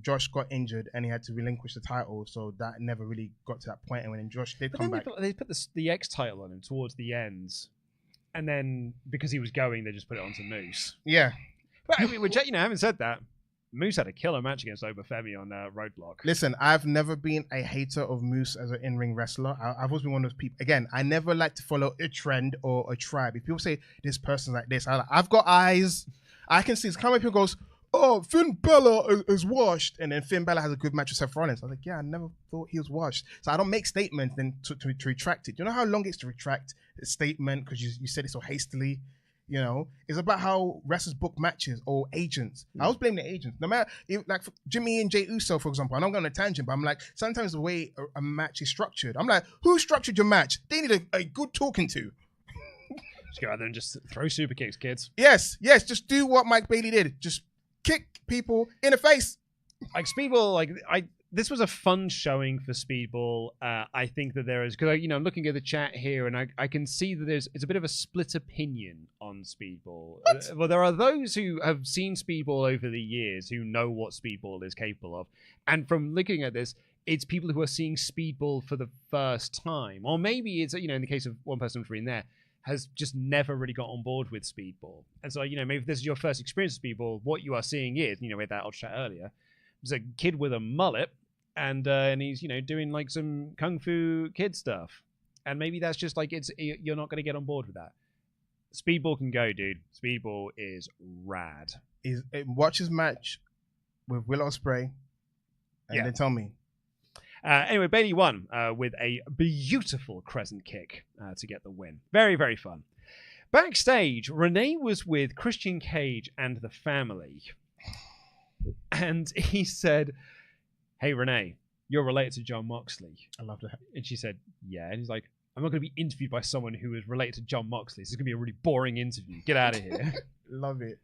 Josh got injured and he had to relinquish the title, so that never really got to that point. And when Josh did come back, they put the X title on him towards the end, and then because he was going, they just put it onto Moose. Yeah. But I mean, you know, having said that, Moose had a killer match against Obafemi on Roadblock. Listen, I've never been a hater of Moose as an in-ring wrestler. I've always been one of those people. Again, I never like to follow a trend or a tribe. If people say this person's like this, I've got eyes. I can see. It's kind of people goes, oh, Finn Balor is washed, and then Finn Balor has a good match with Seth Rollins. I was like, yeah, I never thought he was washed. So I don't make statements then to retract it. Do you know how long it is to retract a statement because you said it so hastily? You know, it's about how wrestlers book matches or agents. I always blame the agents. No matter, like Jimmy and Jey Uso, for example. I don't go on a tangent, but I'm like, sometimes the way a match is structured, I'm like, who structured your match? They need a good talking to. Just go out there and just throw super kicks, kids. Yes. Just do what Mike Bailey did. Just kick people in the face. like Speedball, this was a fun showing for Speedball. I think that there is, because I'm looking at the chat here, and I can see that it's a bit of a split opinion on Speedball. Well, there are those who have seen Speedball over the years who know what Speedball is capable of, and from looking at this, it's people who are seeing Speedball for the first time, or maybe it's in the case of one person in there has just never really got on board with Speedball, and so maybe if this is your first experience with Speedball, what you are seeing is we had that old chat earlier. There's a kid with a mullet. And he's doing like some kung fu kid stuff, and maybe that's just you're not going to get on board with that. Speedball can go, dude. Speedball is rad. Watch his match with Willow Ospreay, and then tell me. Anyway, Bayley won with a beautiful crescent kick to get the win. Very, very fun. Backstage, Renee was with Christian Cage and the family, and he said, "Hey, Renee, you're related to John Moxley." I love that. And she said, "Yeah." And he's like, "I'm not going to be interviewed by someone who is related to John Moxley. This is going to be a really boring interview. Get out of here." Love it.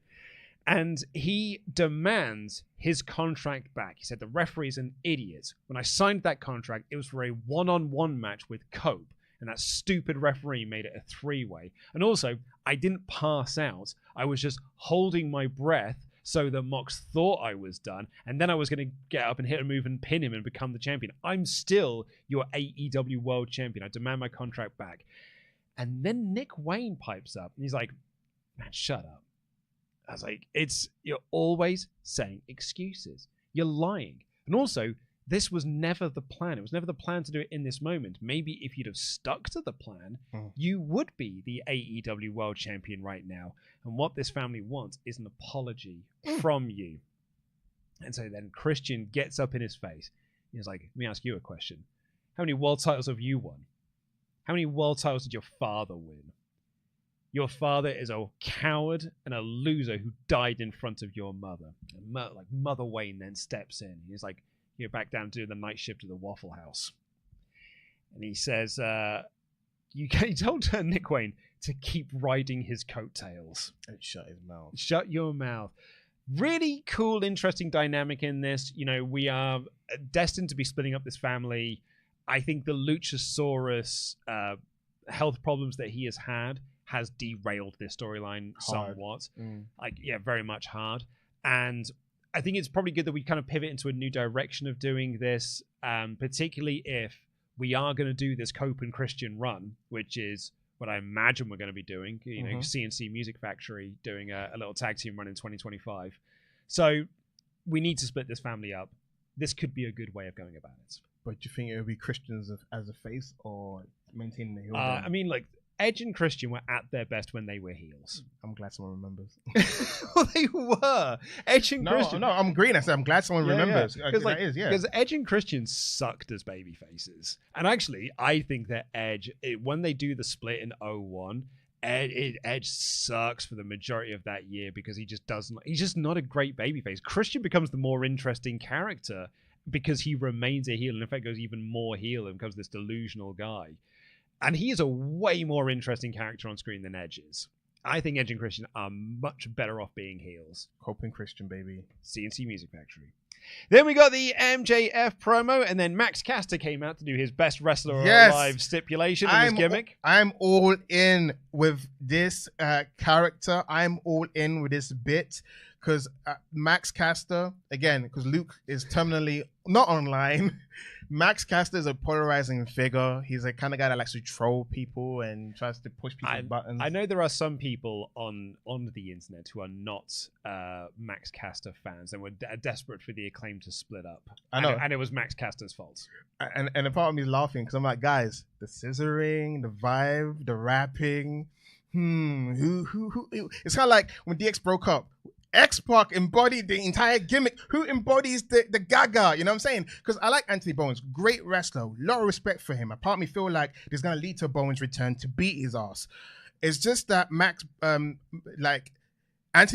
And he demands his contract back. He said, "The referee's an idiot. When I signed that contract, it was for a one-on-one match with Cope. And that stupid referee made it a three-way. And also, I didn't pass out. I was just holding my breath so that Mox thought I was done, and then I was going to get up and hit a move and pin him and become the champion. I'm still your AEW World Champion. I demand my contract back." And then Nick Wayne pipes up, and he's like, "Man, shut up." I was like, you're always saying excuses. You're lying. And also, this was never the plan. It was never the plan to do it in this moment. Maybe if you'd have stuck to the plan, you would be the AEW World Champion right now. And what this family wants is an apology from you. And so then Christian gets up in his face. He's like, "Let me ask you a question. How many world titles have you won? How many world titles did your father win? Your father is a coward and a loser who died in front of your mother." And Mother Wayne then steps in. He's like, "You're back down to the night shift of the Waffle House." And he says, you told Nick Wayne to keep riding his coattails. And shut his mouth. Shut your mouth. Really cool, interesting dynamic in this. We are destined to be splitting up this family. I think the Luchasaurus health problems that he has had has derailed this storyline somewhat. Very much hard. And I think it's probably good that we kind of pivot into a new direction of doing this, particularly if we are going to do this Cope and Christian run, which is what I imagine we're going to be doing. CNC Music Factory doing a little tag team run in 2025. So we need to split this family up. This could be a good way of going about it. But do you think it would be Christians as a face or maintaining the heel? I mean, Edge and Christian were at their best when they were heels. I'm glad someone remembers. Well, they were. Edge and Christian. No, I'm agreeing. I said I'm glad someone remembers. Because Edge and Christian sucked as baby faces. And actually, I think that Edge, when they do the split in 01, Edge sucks for the majority of that year because he's just not a great babyface. Christian becomes the more interesting character because he remains a heel and in fact goes even more heel and becomes this delusional guy. And he is a way more interesting character on screen than Edge is. I think Edge and Christian are much better off being heels. Cope and Christian, baby. CNC Music Factory. Then we got the MJF promo, and then Max Caster came out to do his best wrestler alive stipulation in his gimmick. I'm all in with this character. I'm all in with this bit because Max Caster, again, because Luke is terminally not online. Max Caster is a polarizing figure. He's a kind of guy that likes to troll people and tries to push people's buttons. I know there are some people on the internet who are not Max Caster fans and were desperate for the Acclaim to split up. I know. And it was Max Caster's fault. And a part of me is laughing because I'm like, guys, the scissoring, the vibe, the rapping. Who? It's kind of like when DX broke up. X-Pac embodied the entire gimmick. Who embodies the Gaga? You know what I'm saying? Because I like Anthony Bowens. Great wrestler. A lot of respect for him. A part of me feel like this is going to lead to Bowens' return to beat his ass. It's just that Max, Anthony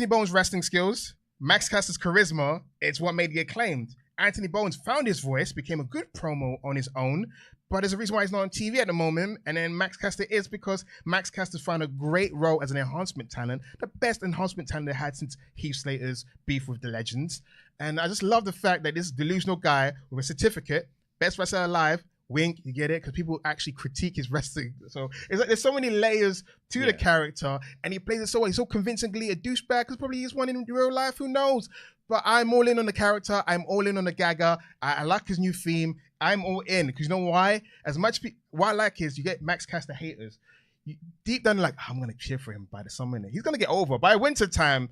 Bowens' wrestling skills, Max Caster's charisma, it's what made the Acclaimed. Anthony Bowens found his voice, became a good promo on his own, but there's a reason why he's not on TV at the moment. And then Max Caster is because Max Caster's found a great role as an enhancement talent, the best enhancement talent they had since Heath Slater's beef with the Legends. And I just love the fact that this delusional guy with a certificate, best wrestler alive, wink, you get it? Because people actually critique his wrestling. So it's like there's so many layers to the character, and he plays it so well. He's so convincingly a douchebag because probably he's one in real life, who knows? But I'm all in on the character. I'm all in on the gagger. I like his new theme. I'm all in because you know why? As much what I like is you get Max Caster haters. Deep down, like, I'm gonna cheer for him by the summer. He's gonna get over by winter time.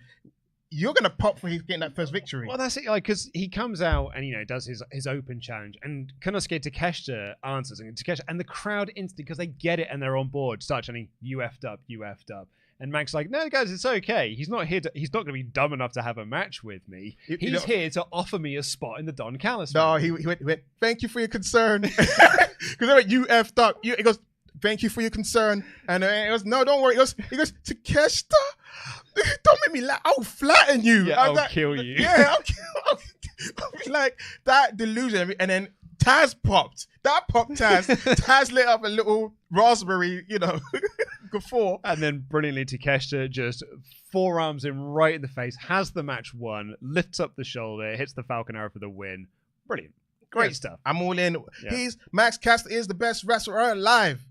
You're gonna pop for his getting that first victory. Well, that's it, like, because he comes out and does his open challenge, and Konosuke Takeshita answers, and the crowd instantly, because they get it and they're on board, start chanting, "You effed up, you effed up." And Max like, no, guys, it's okay. He's not here. He's not going to be dumb enough to have a match with me. He's here to offer me a spot in the Don Callis. No, he went, thank you for your concern. Because they went, you effed up. He goes, thank you for your concern. And it goes, no, don't worry. He goes, Takeshita, don't make me laugh. I'll flatten you. Yeah, I'll kill you. Yeah, I'll like that delusion. And then Taz popped. That popped Taz. Taz lit up a little raspberry, before. And then brilliantly Takeshita just forearms him right in the face, has the match won, lifts up the shoulder, hits the Falcon Arrow for the win. Brilliant. Great stuff. I'm all in. Yeah. Max Caster is the best wrestler alive.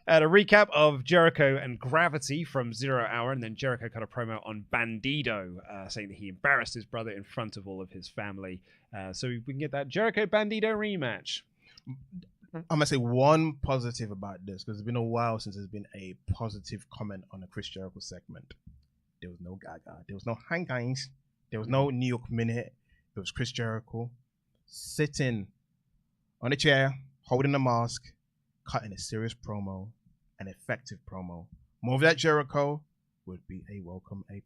At a recap of Jericho and Gravity from 0 Hour, and then Jericho cut a promo on Bandido, saying that he embarrassed his brother in front of all of his family. So we can get that Jericho-Bandido rematch. I'm going to say one positive about this, because it's been a while since there's been a positive comment on a Chris Jericho segment. There was no Gaga. There was no Hangines. There was no New York Minute. It was Chris Jericho sitting on a chair, holding a mask, cutting a serious promo, an effective promo. More of that Jericho would be a welcome A+.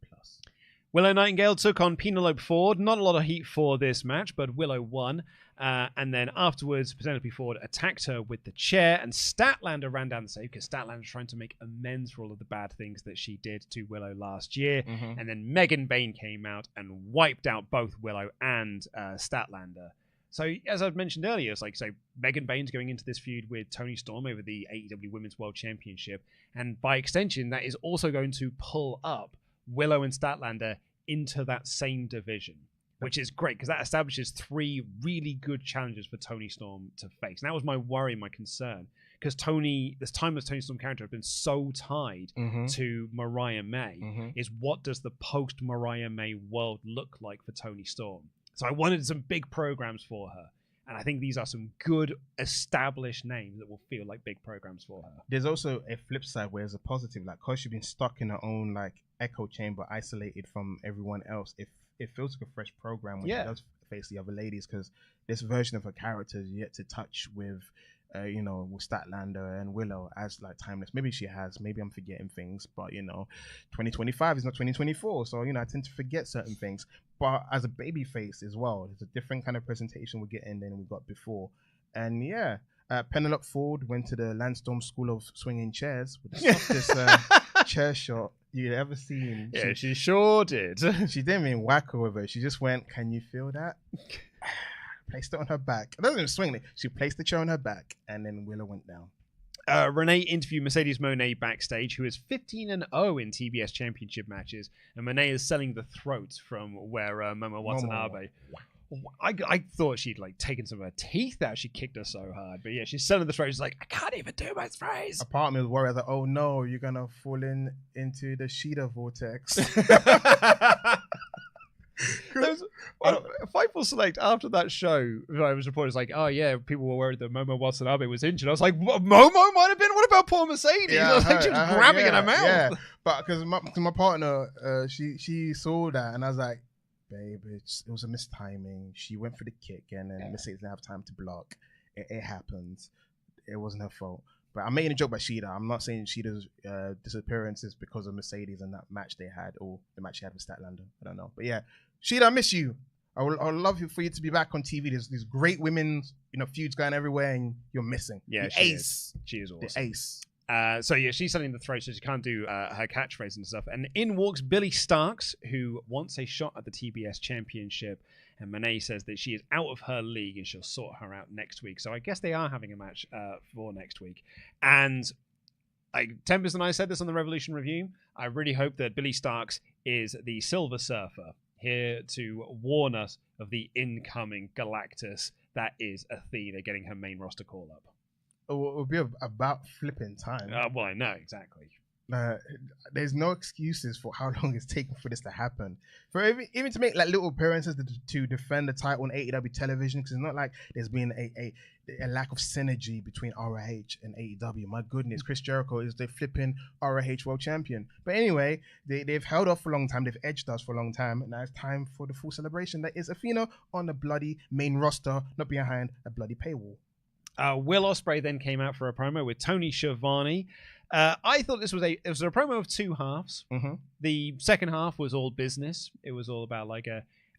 Willow Nightingale took on Penelope Ford. Not a lot of heat for this match, but Willow won. And then afterwards, Penelope Ford attacked her with the chair, and Statlander ran down the save because Statlander was trying to make amends for all of the bad things that she did to Willow last year. Mm-hmm. And then Megan Bayne came out and wiped out both Willow and Statlander. So, as I've mentioned earlier, it's like, so Megan Bayne's going into this feud with Toni Storm over the AEW Women's World Championship. And by extension, that is also going to pull up Willow and Statlander into that same division, which is great because that establishes 3 really good challenges for Toni Storm to face. And that was my worry, my concern, because this timeless Toni Storm character has been so tied to Mariah May. Is what does the post Mariah May world look like for Toni Storm? So I wanted some big programs for her. And I think these are some good established names that will feel like big programs for her. There's also a flip side where there's a positive, like, because she's been stuck in her own like echo chamber, isolated from everyone else. It feels like a fresh program when she does face the other ladies, because this version of her character is yet to touch with, with Statlander and Willow as like timeless. Maybe she has. Maybe I'm forgetting things, but 2025 is not 2024, so I tend to forget certain things. But as a baby face as well, there's a different kind of presentation we're getting than we got before. And Penelope Ford went to the Landstorm School of Swinging Chairs with the softest chair shot you'd ever seen. Yeah, she sure did. She didn't mean whack her with it. She just went, can you feel that? Placed it on her back. It doesn't even swing it. She placed the chair on her back, and then Willow went down. Renee interviewed Mercedes Moné backstage, who is 15-0 in TBS Championship matches, and Moné is selling the throat from where Momo Watanabe. I thought she'd like taken some of her teeth out. She kicked her so hard, but yeah, she's selling the throat. She's like, I can't even do my phrase. A part of me was worried. I was like, oh no, you're gonna fall into the Sheeta vortex. Fightful Select after that show, I was reported, like, oh yeah, people were worried that Momo Watanabe was injured. I was like, Momo might have been. What about poor Mercedes? Yeah, I was like, she was grabbing in her mouth. Yeah, but because my partner, she saw that, and I was like, babe, it was a mistiming. She went for the kick, and then Mercedes didn't have time to block. It happens. It wasn't her fault. But I'm making a joke about Sheeta. I'm not saying Sheeta's disappearance is because of Mercedes and that match they had, or the match she had with Statlander. I don't know. But yeah, Sheeta, I miss you. I would love for you to be back on TV. There's these great women's feuds going everywhere, and you're missing. Yeah, the ace. She is awesome. The ace. So yeah, she's selling the throat, so she can't do her catchphrase and stuff. And in walks Billy Starks, who wants a shot at the TBS Championship. And Monet says that she is out of her league and she'll sort her out next week. So I guess they are having a match for next week. And Tempest and I said this on the Revolution review. I really hope that Billy Starks is the Silver Surfer, here to warn us of the incoming Galactus that is Athena getting her main roster call up. It will be about flipping time. Well, I know, exactly. There's no excuses for how long it's taken for this to happen. For even to make like little appearances to defend the title on AEW television, because it's not like there's been a lack of synergy between ROH and AEW. My goodness, Chris Jericho is the flipping ROH World Champion. But anyway, they've held off for a long time. They've edged us for a long time. And now it's time for the full celebration. That is Athena on the bloody main roster, not behind a bloody paywall. Will Ospreay then came out for a promo with Tony Schiavone. I thought it was a promo of two halves. Mm-hmm. The second half was all business. It was all about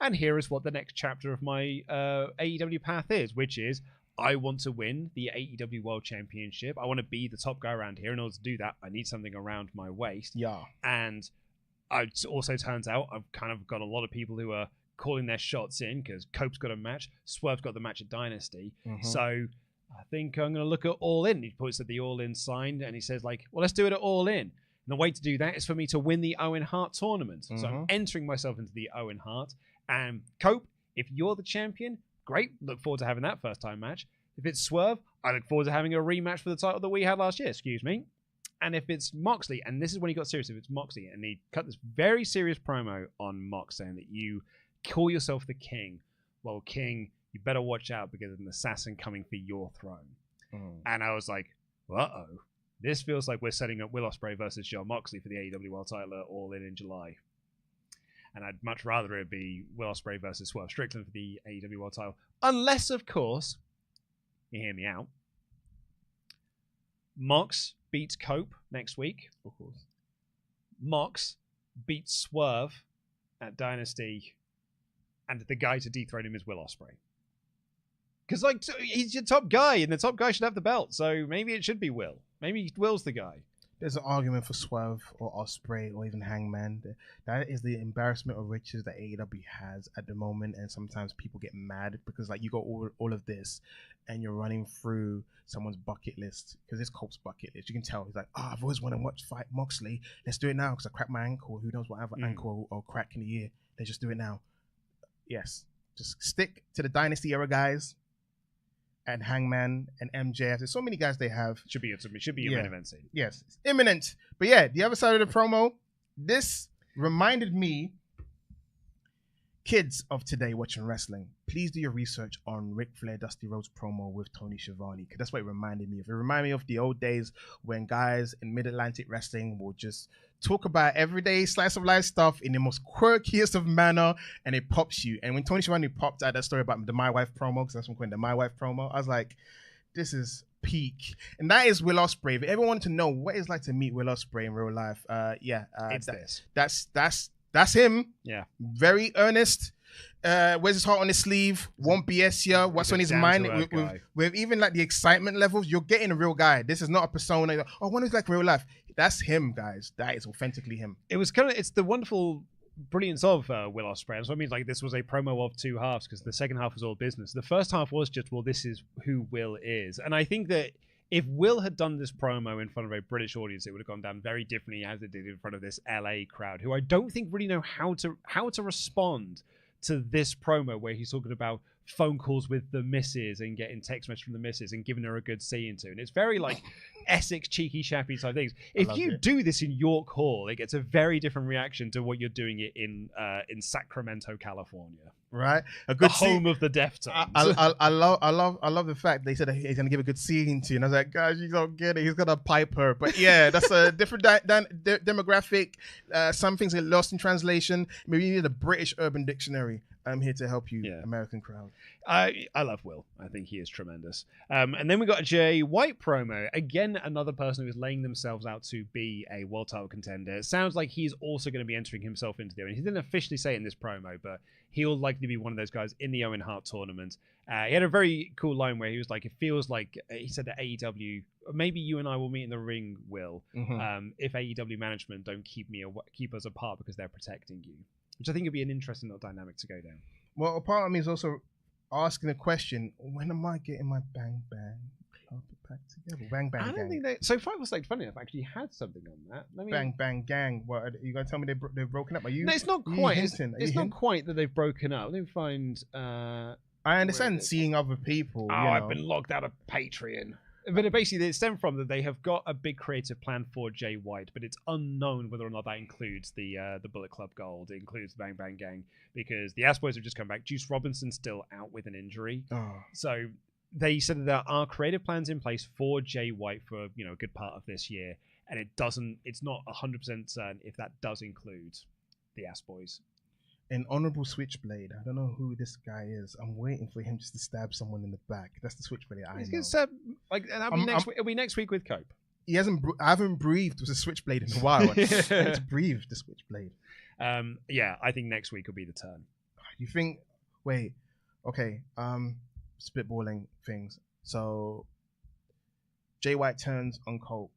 and here is what the next chapter of my AEW path is, which is I want to win the AEW World Championship. I want to be the top guy around here. In order to do that, I need something around my waist. Yeah. And it also turns out I've kind of got a lot of people who are calling their shots in because Cope's got a match. Swerve's got the match at Dynasty. Mm-hmm. So I think I'm going to look at All In. He puts at the All In sign and he says well, let's do it at All In. And the way to do that is for me to win the Owen Hart tournament. Mm-hmm. So I'm entering myself into the Owen Hart. And Cope, if you're the champion, great. Look forward to having that first time match. If it's Swerve, I look forward to having a rematch for the title that we had last year. Excuse me. And if it's Moxley, and this is when he got serious, if it's Moxley, and he cut this very serious promo on Mox saying that you call yourself the king. Well, king, you better watch out because there's an assassin coming for your throne. And I was like, uh-oh. This feels like we're setting up Will Ospreay versus Jon Moxley for the AEW World title All in July. And I'd much rather it be Will Ospreay versus Swerve Strickland for the AEW World title. Unless, of course, you hear me out, Mox beats Cope next week. Of course. Mox beats Swerve at Dynasty, and the guy to dethrone him is Will Ospreay. Because he's your top guy, and the top guy should have the belt. So maybe it should be Will. Maybe Will's the guy. There's an argument for Swerve or Ospreay or even Hangman. That is the embarrassment of riches that AEW has at the moment, and sometimes people get mad because you got all of this, and you're running through someone's bucket list because it's Cope's bucket list. You can tell he's like, I've always wanted to fight Moxley. Let's do it now because I cracked my ankle. Who knows what other ankle or crack in a year? Let's just do it now. Yes, just stick to the Dynasty era guys. And Hangman and MJF. There's so many guys they have. Should be a main event scene. Yes, it's imminent. But yeah, the other side of the promo, this reminded me, kids of today watching wrestling, please do your research on Ric Flair Dusty Rhodes promo with Tony Schiavone, because that's what it reminded me of. It reminded me of the old days when guys in Mid-Atlantic wrestling will just talk about everyday slice of life stuff in the most quirkiest of manner, and it pops you. And when Tony Schiavone popped out that story about the My Wife promo, because that's what I'm calling the My Wife promo, I was like, this is peak. And that is Will Ospreay. If everyone wanted to know what it's like to meet Will Ospreay in real life, it's that's him. Yeah. Very earnest. Wears his heart on his sleeve. Won't BS you. What's on his mind? With even the excitement levels, you're getting a real guy. This is not a persona. Oh, what is like real life? That's him, guys. That is authentically him. It's the wonderful brilliance of Will Ospreay. So I mean, this was a promo of two halves because the second half was all business. The first half was just, this is who Will is. And I think that if Will had done this promo in front of a British audience, it would have gone down very differently as it did in front of this LA crowd, who I don't think really know how to respond to this promo where he's talking about phone calls with the missus and getting text messages from the missus and giving her a good seeing to. And it's very Essex cheeky chappy type things. If you do this in York Hall, it gets a very different reaction to what you're doing it in Sacramento, California. Right, a good home of the Deftones. I love the fact they said that he's gonna give a good seeing to, and I was like, gosh, you don't get it. He's gonna pipe her, but yeah, that's a different demographic. Some things get lost in translation. Maybe you need a British Urban Dictionary. I'm here to help you, American crowd. I love Will. I think he is tremendous. And then we got a Jay White promo, again again, another person who is laying themselves out to be a world title contender. It sounds like he's also going to be entering himself into the Owen. He didn't officially say it in this promo, but he'll likely be one of those guys in the Owen Hart tournament. He had a very cool line where he was like, it feels like, he said that AEW, maybe you and I will meet in the ring, Will, if AEW management don't keep us apart because they're protecting you. Which I think would be an interesting little dynamic to go down. Well, a part of me is also asking the question, when am I getting my bang bang carpet pack together? Bang bang gang. I don't think they... So Fight was like, funny enough, actually had something on that. Bang bang gang. What, are you going to tell me they've broken up? Are you? No, it's not quite. It's not hinting? quite that they've broken up. Let me find... I understand seeing other people. Oh, I've been logged out of Patreon. But basically, it stemmed from that they have got a big creative plan for Jay White, but it's unknown whether or not that includes the Bullet Club Gold, it includes the Bang Bang Gang, because the Ass Boys have just come back. Juice Robinson's still out with an injury. So they said that there are creative plans in place for Jay White for a good part of this year, and it's not 100% certain if that does include the Ass Boys. An honorable Switchblade. I don't know who this guy is. I'm waiting for him just to stab someone in the back. That's the Switchblade I know. He's gonna it'll be next week with Cope. He hasn't. I haven't breathed with a Switchblade in a while. I need to breathe the Switchblade. Yeah, I think next week will be the turn. You think? Wait. Okay. Spitballing things. So Jay White turns on Cope.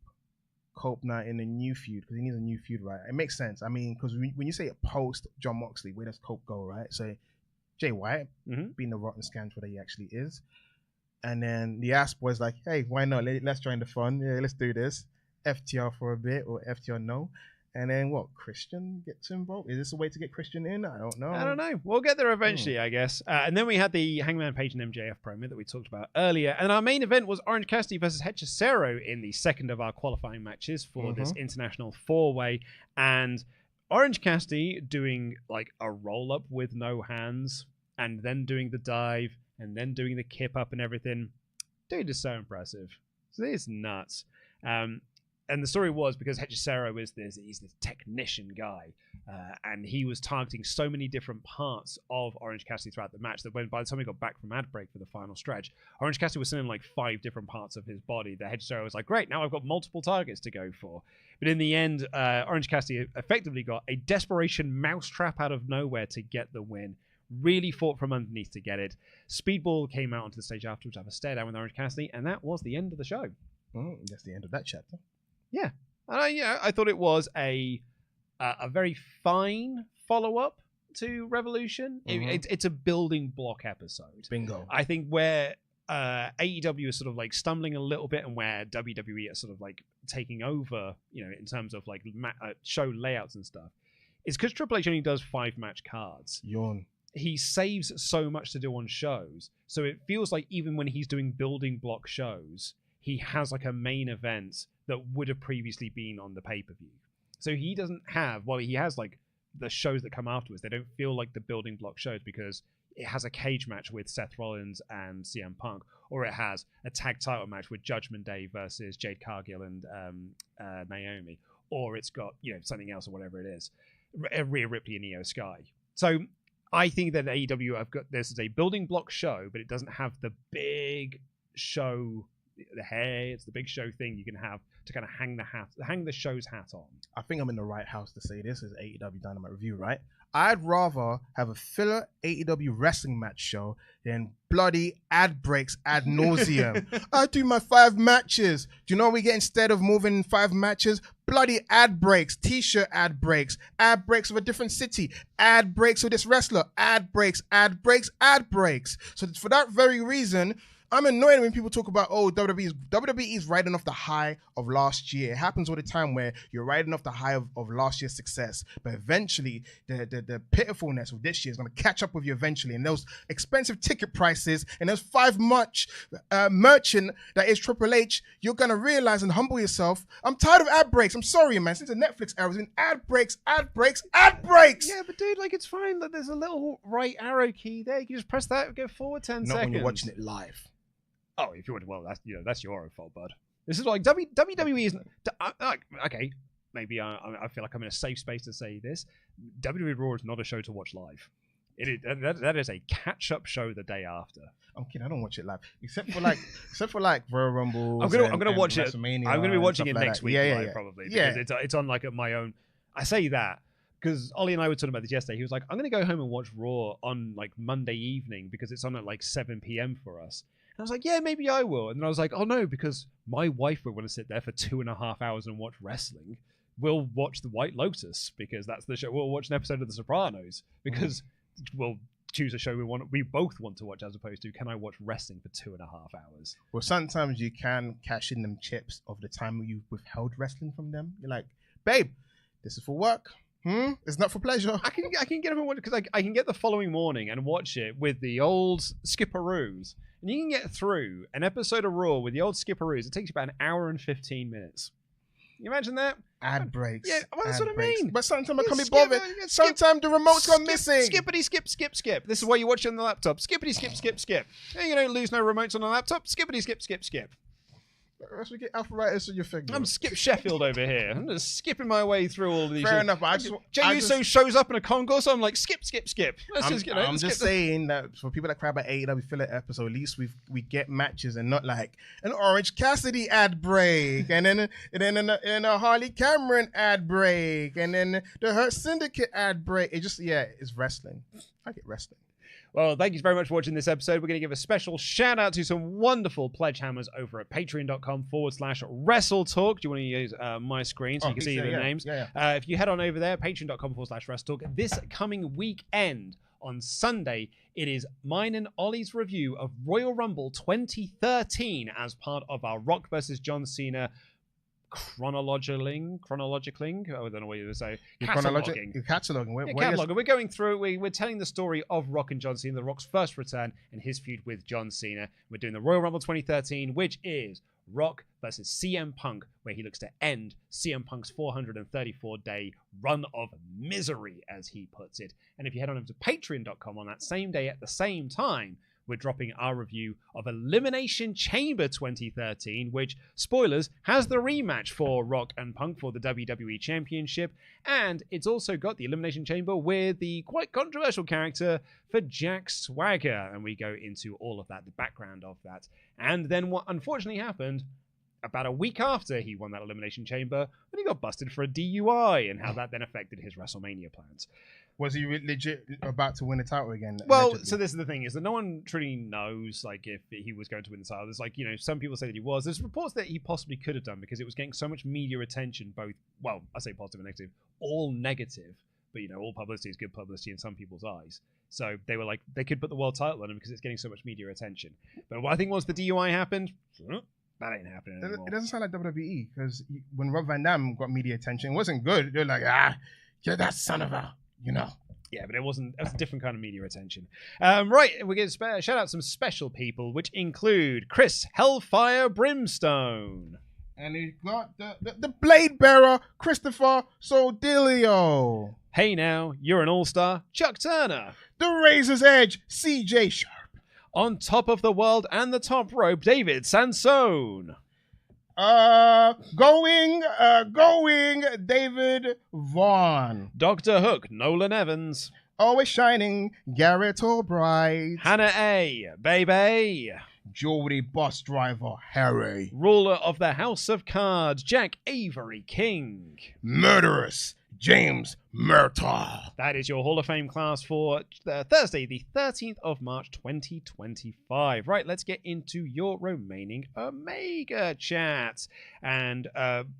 Cope now in a new feud because he needs a new feud, right? It makes sense. I mean, because when you say a post John Moxley, where does Cope go, right? So Jay White being the rotten scoundrel that he actually is, and then the Ass Boy's like, hey, why not? Let's join the fun. Yeah, let's do this. FTR for a bit or FTR no. And then what? Christian gets involved? Is this a way to get Christian in? I don't know. We'll get there eventually, I guess. And then we had the Hangman Page and MJF promo that we talked about earlier. And our main event was Orange Cassidy versus Hechicero in the second of our qualifying matches for this international 4-way. And Orange Cassidy doing like a roll-up with no hands and then doing the dive and then doing the kip up and everything. Dude is so impressive. It's nuts. And the story was because Hechicero he's this technician guy, and he was targeting so many different parts of Orange Cassidy throughout the match that by the time he got back from ad break for the final stretch, Orange Cassidy was sending like 5 different parts of his body. The Hechicero was like, great, now I've got multiple targets to go for. But in the end, Orange Cassidy effectively got a desperation mousetrap out of nowhere to get the win. Really fought from underneath to get it. Speedball came out onto the stage afterwards to have a stare down with Orange Cassidy, and that was the end of the show. That's the end of that chapter. Yeah, and I thought it was a very fine follow-up to Revolution. It's a building block episode. Bingo. I think where AEW is sort of like stumbling a little bit and where WWE is sort of like taking over, in terms of like show layouts and stuff, is because Triple H only does 5-match cards. Yawn. He saves so much to do on shows, so it feels like even when he's doing building block shows, he has like a main event that would have previously been on the pay-per-view. So he doesn't have, he has like the shows that come afterwards. They don't feel like the building block shows because it has a cage match with Seth Rollins and CM Punk, or it has a tag title match with Judgment Day versus Jade Cargill and Naomi, or it's got, something else or whatever it is, Rhea Ripley and Io Sky. So I think that AEW this is a building block show, but it doesn't have the big show. It's the big show thing you can have to kind of hang the show's hat on. I think I'm in the right house to say this is AEW Dynamite review, right? I'd rather have a filler AEW wrestling match show than bloody ad breaks ad nauseum. I do my 5 matches. Do you know what we get instead of moving 5 matches? Bloody ad breaks, t-shirt ad breaks of a different city, ad breaks with this wrestler, ad breaks. So for that very reason, I'm annoyed when people talk about, WWE's riding off the high of last year. It happens all the time where you're riding off the high of last year's success, but eventually the pitifulness of this year is going to catch up with you eventually. And those expensive ticket prices and those 5-match merchant that is Triple H, you're going to realize and humble yourself. I'm tired of ad breaks. I'm sorry, man. Since the Netflix era, it's been ad breaks. Yeah, but dude, it's fine. There's a little right arrow key there. You can just press that and go forward 10 seconds. Not when you're watching it live. Oh, if you want, that's your own fault, bud. This is like WWE isn't. Okay, maybe I feel like I'm in a safe space to say this. WWE Raw is not a show to watch live. That is a catch-up show the day after. I'm kidding. I don't watch it live, except for like Royal Rumble. I'm gonna watch it. I'm gonna be watching it next week, probably. Yeah, it's on like at my own. I say that because Ollie and I were talking about this yesterday. He was like, "I'm gonna go home and watch Raw on like Monday evening because it's on at like 7 p.m. for us." And I was like, "Yeah, maybe I will." And then I was like, "Oh no," because my wife would want to sit there for 2.5 hours and watch wrestling. We'll watch The White Lotus because that's the show. We'll watch an episode of The Sopranos because we'll choose a show we both want to watch as opposed to can I watch wrestling for 2.5 hours. Well, sometimes you can cash in them chips of the time you withheld wrestling from them. You're like, babe, this is for work. It's not for pleasure. I can get up and watch it because I can get the following morning and watch it with the old skipperoos. And you can get through an episode of Raw with the old skipperoos. It takes you about an hour and 15 minutes. You imagine that? Ad breaks. Yeah, well, that's what I mean. But sometimes I can't be bothered. Sometimes the remote's gone missing. Skippity skip, skip, skip. This is why you watch it on the laptop. Skippity skip, skip, skip. Hey, you don't lose no remotes on the laptop. Skippity skip, skip, skip. Let's get arthritis on your finger. I'm Skip Sheffield over here. I'm just skipping my way through all of these. Fair enough. Jey Uso shows up in a concourse. I'm like, skip, skip, skip. I'm just saying that for people that cry about AEW filler episode, at least we get matches and not like an Orange Cassidy ad break and then a Harley Cameron ad break and then the Hurt Syndicate ad break. It's wrestling. I get wrestling. Well, thank you very much for watching this episode. We're going to give a special shout out to some wonderful PledgeHammers over at patreon.com/WrestleTalk. Do you want to use my screen so you can see the names? Yeah. If you head on over there, patreon.com/WrestleTalk. This coming weekend on Sunday, it is mine and Ollie's review of Royal Rumble 2013 as part of our Rock vs. John Cena chronologically, I don't know what you would say. Cataloging. Cataloging. We're going through. We're telling the story of Rock and John Cena, The Rock's first return, and his feud with John Cena. We're doing the Royal Rumble 2013, which is Rock versus CM Punk, where he looks to end CM Punk's 434-day run of misery, as he puts it. And if you head on over to patreon.com on that same day at the same time, we're dropping our review of Elimination Chamber 2013, which, spoilers, has the rematch for Rock and Punk for the WWE Championship. And it's also got the Elimination Chamber with the quite controversial character for Jack Swagger. And we go into all of that, the background of that. And then what unfortunately happened about a week after he won that Elimination Chamber, when he got busted for a DUI and how that then affected his WrestleMania plans. Was he legit about to win the title again? Well, allegedly? so this is the thing, is that no one truly knows like if he was going to win the title. There's like, some people say that he was. There's reports that he possibly could have done because it was getting so much media attention, both, well, I say positive and negative, all negative, but all publicity is good publicity in some people's eyes. So they were like, they could put the world title on him because it's getting so much media attention. But what I think once the DUI happened, that ain't happening anymore. It doesn't sound like WWE because when Rob Van Dam got media attention, it wasn't good. They're like, you're that son of a, Yeah, but it was a different kind of media attention. Right, we're going to shout out some special people, which include Chris Hellfire Brimstone. And he's got the blade bearer, Christopher Sodilio. Hey now, you're an all-star, Chuck Turner. The Razor's Edge, CJ Sharp. On top of the world and the top rope, David Sansone. Going, David Vaughn. Dr. Hook, Nolan Evans. Always shining, Garrett Albright. Hannah A, Baby. Jewelry bus driver, Harry. Ruler of the House of Cards, Jack Avery King. Murderous, James Murtaugh. That is your Hall of Fame class for Thursday, the 13th of March, 2025. Right, let's get into your remaining Omega chats. And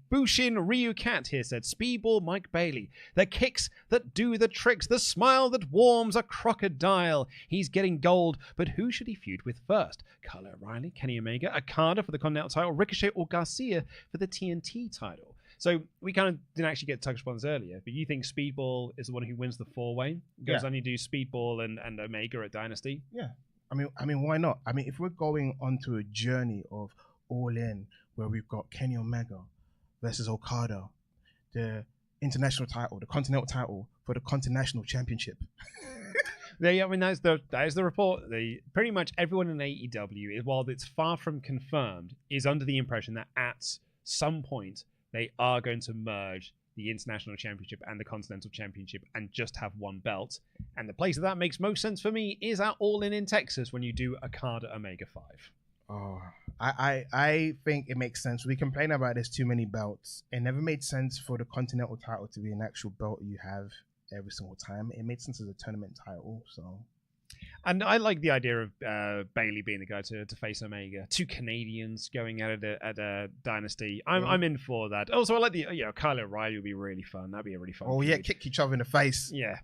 Bushin Ryu Cat here said, Speedball Mike Bailey. The kicks that do the tricks, the smile that warms a crocodile. He's getting gold, but who should he feud with first? Kyle O'Reilly, Kenny Omega, Okada for the Continental title, Ricochet or Garcia for the TNT title. So we kind of didn't actually get to touch upon this earlier, but you think Speedball is the one who wins the four-way? Goes on to do Speedball and Omega at Dynasty? Yeah. I mean, why not? I mean, if we're going onto a journey of All In, where we've got Kenny Omega versus Okada, the international title, the Continental title for the Continental Championship. I mean, that is the report. Pretty much everyone in AEW, while it's far from confirmed, is under the impression that at some point they are going to merge the International Championship and the Continental Championship and just have one belt. And the place that makes most sense for me is at All In Texas when you do a card at Omega 5. Oh, I think it makes sense. We complain about there's too many belts. It never made sense for the Continental title to be an actual belt you have every single time. It made sense as a tournament title, so... And I like the idea of Bailey being the guy to face Omega. 2 Canadians going at it at a Dynasty. I'm in for that. Also, I like the Kyle O'Reilly would be really fun. That'd be a really fun. Oh yeah, kick each other in the face. Yeah.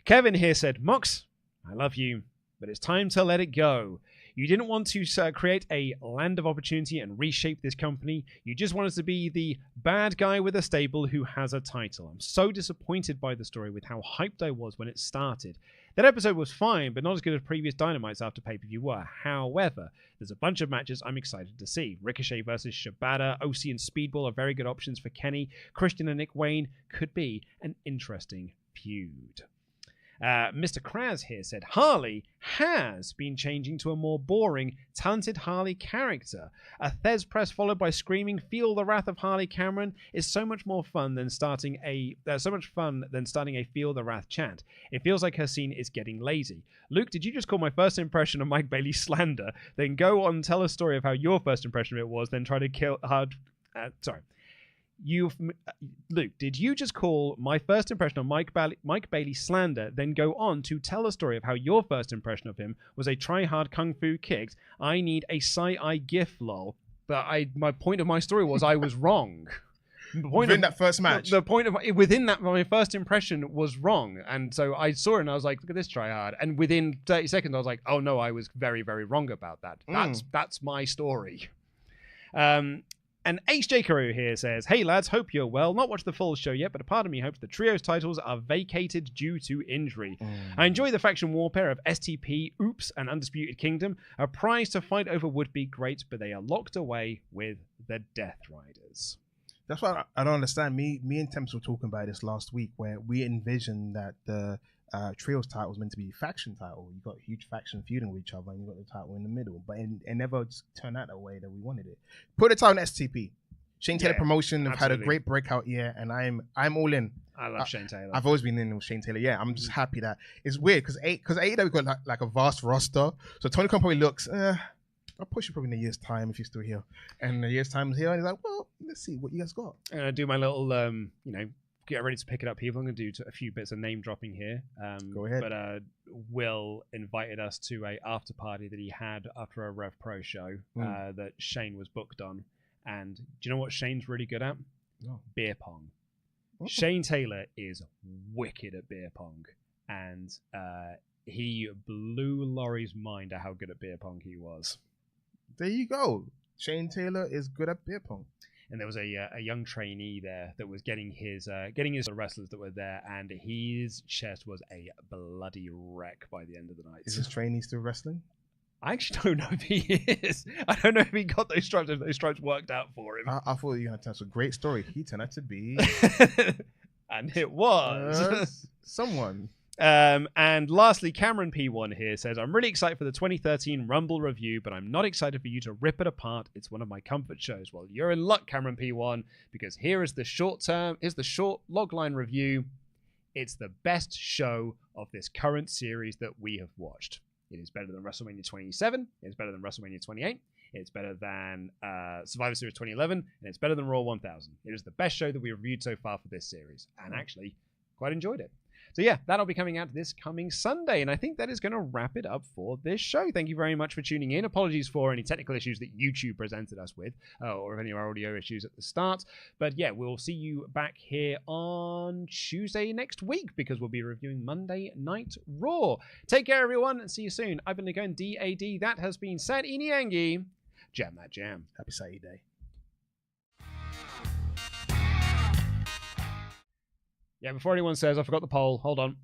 Kevin here said, Mox, I love you, but it's time to let it go. You didn't want to create a land of opportunity and reshape this company. You just wanted to be the bad guy with a stable who has a title. I'm so disappointed by the story with how hyped I was when it started. That episode was fine, but not as good as previous Dynamites after pay-per-view were. However, there's a bunch of matches I'm excited to see. Ricochet versus Shibata, OC and Speedball are very good options for Kenny. Christian and Nick Wayne could be an interesting feud. Mr. Kraz here said, Harley has been changing to a more boring, talented Harley character. A Thez press followed by screaming, "Feel the wrath of Harley Cameron" is so much more fun than starting a Feel the Wrath chant. It feels like her scene is getting lazy. Luke, did you just call my first impression of Mike Bailey slander? Then go on and tell a story of how your first impression of it was, then try to kill hard. Luke, did you just call my first impression of Mike Bailey slander, then go on to tell a story of how your first impression of him was a try-hard kung fu kicked? I need a side-eye gif, lol. But my point of my story was I was wrong. Within that first match. The point of within that, my first impression was wrong. And so I saw it and I was like, look at this try-hard. And within 30 seconds, I was like, oh no, I was very, very wrong about that. That's my story. And HJ Carew here says, hey lads, hope you're well. Not watched the full show yet, but a part of me hopes the trios titles are vacated due to injury. I enjoy the faction warfare of STP, Opps, and Undisputed Kingdom. A prize to fight over would be great, but they are locked away with the Death Riders. That's why I don't understand. Me and Temps were talking about this last week, where we envisioned that the trios title was meant to be a faction title. You got huge faction feuding with each other, and you got the title in the middle. But it never just turned out the way that we wanted it. Put the title in STP. Shane Taylor promotion have had a great breakout year, and I'm all in. I love Shane Taylor. I've always been in with Shane Taylor. Yeah, I'm just happy that it's weird because AEW got like a vast roster. So Tony Khan probably looks, I'll push you probably in a year's time if you're still here. And a year's time is here, and he's like, well, let's see what you guys got. And I do my little, get ready to pick it up, people. I'm going to do a few bits of name dropping here. Go ahead. But Will invited us to a after party that he had after a Rev Pro show that Shane was booked on. And do you know what Shane's really good at? No. Beer pong. Shane Taylor is wicked at beer pong. And he blew Laurie's mind at how good at beer pong he was. There you go. Shane Taylor is good at beer pong. And there was a young trainee there that was getting his wrestlers that were there, and his chest was a bloody wreck by the end of the night. Is his trainee still wrestling? I actually don't know if he is. I don't know if he got those stripes, if those stripes worked out for him. I thought you had to tell us a great story. He turned out to be... and it was... someone. And lastly, Cameron P1 here says, I'm really excited for the 2013 Rumble review, but I'm not excited for you to rip it apart. It's one of my comfort shows. Well, you're in luck, Cameron P1, because here's the short logline review. It's the best show of this current series that we have watched. It is better than WrestleMania 27. It's better than WrestleMania 28. It's better than Survivor Series 2011. And it's better than Raw 1000. It is the best show that we reviewed so far for this series. And actually, quite enjoyed it. So yeah, that'll be coming out this coming Sunday, and I think that is going to wrap it up for this show. Thank you very much for tuning in. Apologies for any technical issues that YouTube presented us with, or any of our audio issues at the start. But yeah, we'll see you back here on Tuesday next week, because we'll be reviewing Monday Night Raw. Take care, everyone, and see you soon. I've been again DAD. That has been Sad Iniangi. Jam that jam. Happy Saturday. Yeah, before anyone says, I forgot the poll. Hold on.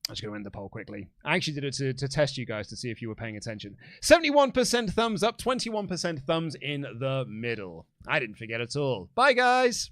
I'm just going to end the poll quickly. I actually did it to test you guys to see if you were paying attention. 71% thumbs up, 21% thumbs in the middle. I didn't forget at all. Bye, guys.